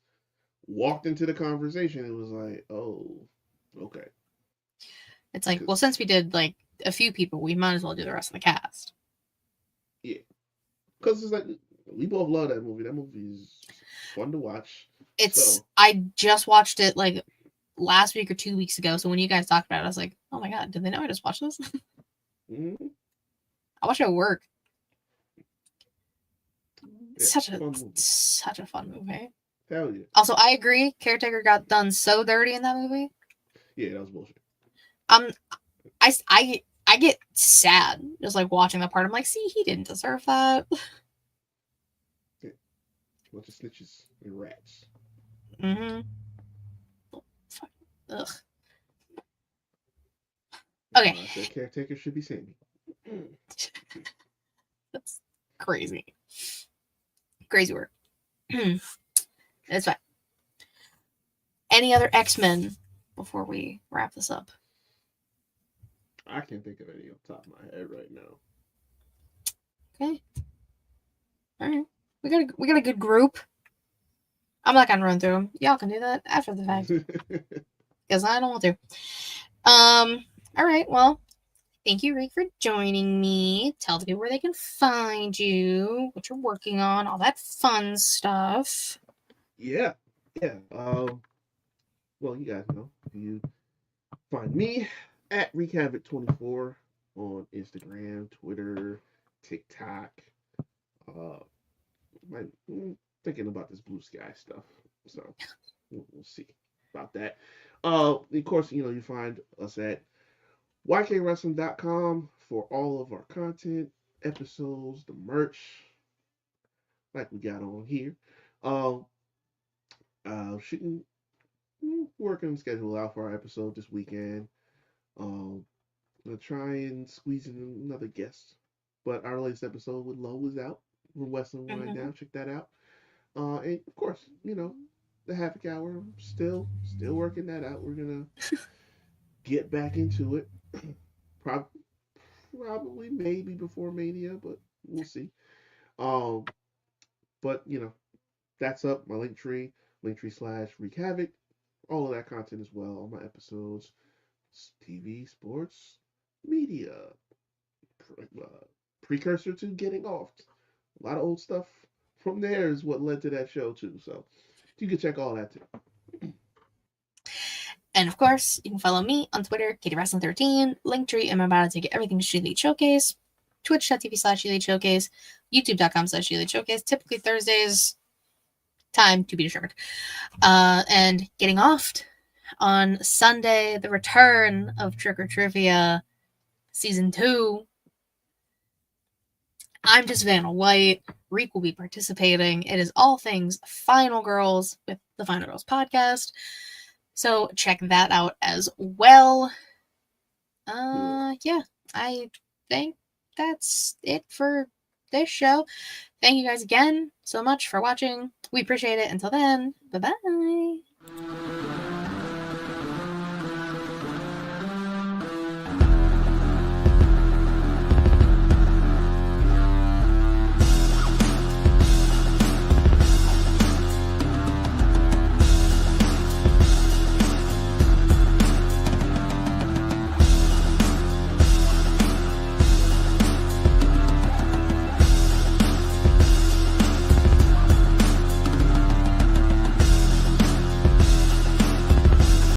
walked into the conversation. It was like, oh, okay. It's like, well, Because since we did like a few people, we might as well do the rest of the cast. yeah, because it's like we both love that movie. That movie is fun to watch. So I just watched it like last week or 2 weeks ago. So when you guys talked about it, I was like, oh my god, did they know I just watched this? mm-hmm. I watched it at work. Yeah, Such a fun movie. such a fun movie. Hell yeah. Also, I agree. Caretaker got done so dirty in that movie. Yeah, that was bullshit. Um, I get sad just like watching that part. I'm like, see, he didn't deserve that. Yeah. Bunch of snitches and rats. Mm-hmm. Ugh. Okay. I said caretaker should be Sammy. That's crazy. Crazy work. It's fine. Any other X-Men before we wrap this up? I can't think of any off the top of my head right now. Okay. All right. We got a good group. I'm not gonna run through them. Y'all can do that after the fact because I don't want to. All right. Well, thank you, Rick, for joining me. Tell the people where they can find you, what you're working on, all that fun stuff. Yeah. Yeah. Well, you guys know. You find me at Recavit24 on Instagram, Twitter, TikTok. I'm thinking about this blue sky stuff. So we'll see about that. Of course, you find us at YKWrestling.com for all of our content, episodes, the merch, like we got on here. Um, Shooting, working on schedule out for our episode this weekend. Gonna try and squeeze in another guest. But our latest episode with Lowe is out. From Western Wind Mm-hmm. Down. Check that out. And of course, the Havoc Hour. Still working that out. We're gonna get back into it. Prob- Probably maybe before Mania, but we'll see. Um, but that's up my linktree / Wreak Havoc, all of that content as well. All my episodes, TV, sports, media, precursor to getting off. A lot of old stuff from there is what led to that show too. So you can check all that too. And of course, you can follow me on Twitter, KatieWrestling13, Linktree, and my bio to get everything She Lead Showcase, twitch.tv/She Lead Showcase, youtube.com/She Lead Showcase, typically Thursdays, time to be determined. And getting off on Sunday, the return of Trick or Trivia Season 2. I'm just Vanna White. Reek will be participating. It is all things Final Girls with the Final Girls podcast. So check that out as well. Yeah, I think that's it for this show. Thank you guys again so much for watching. We appreciate it. Until then, bye bye.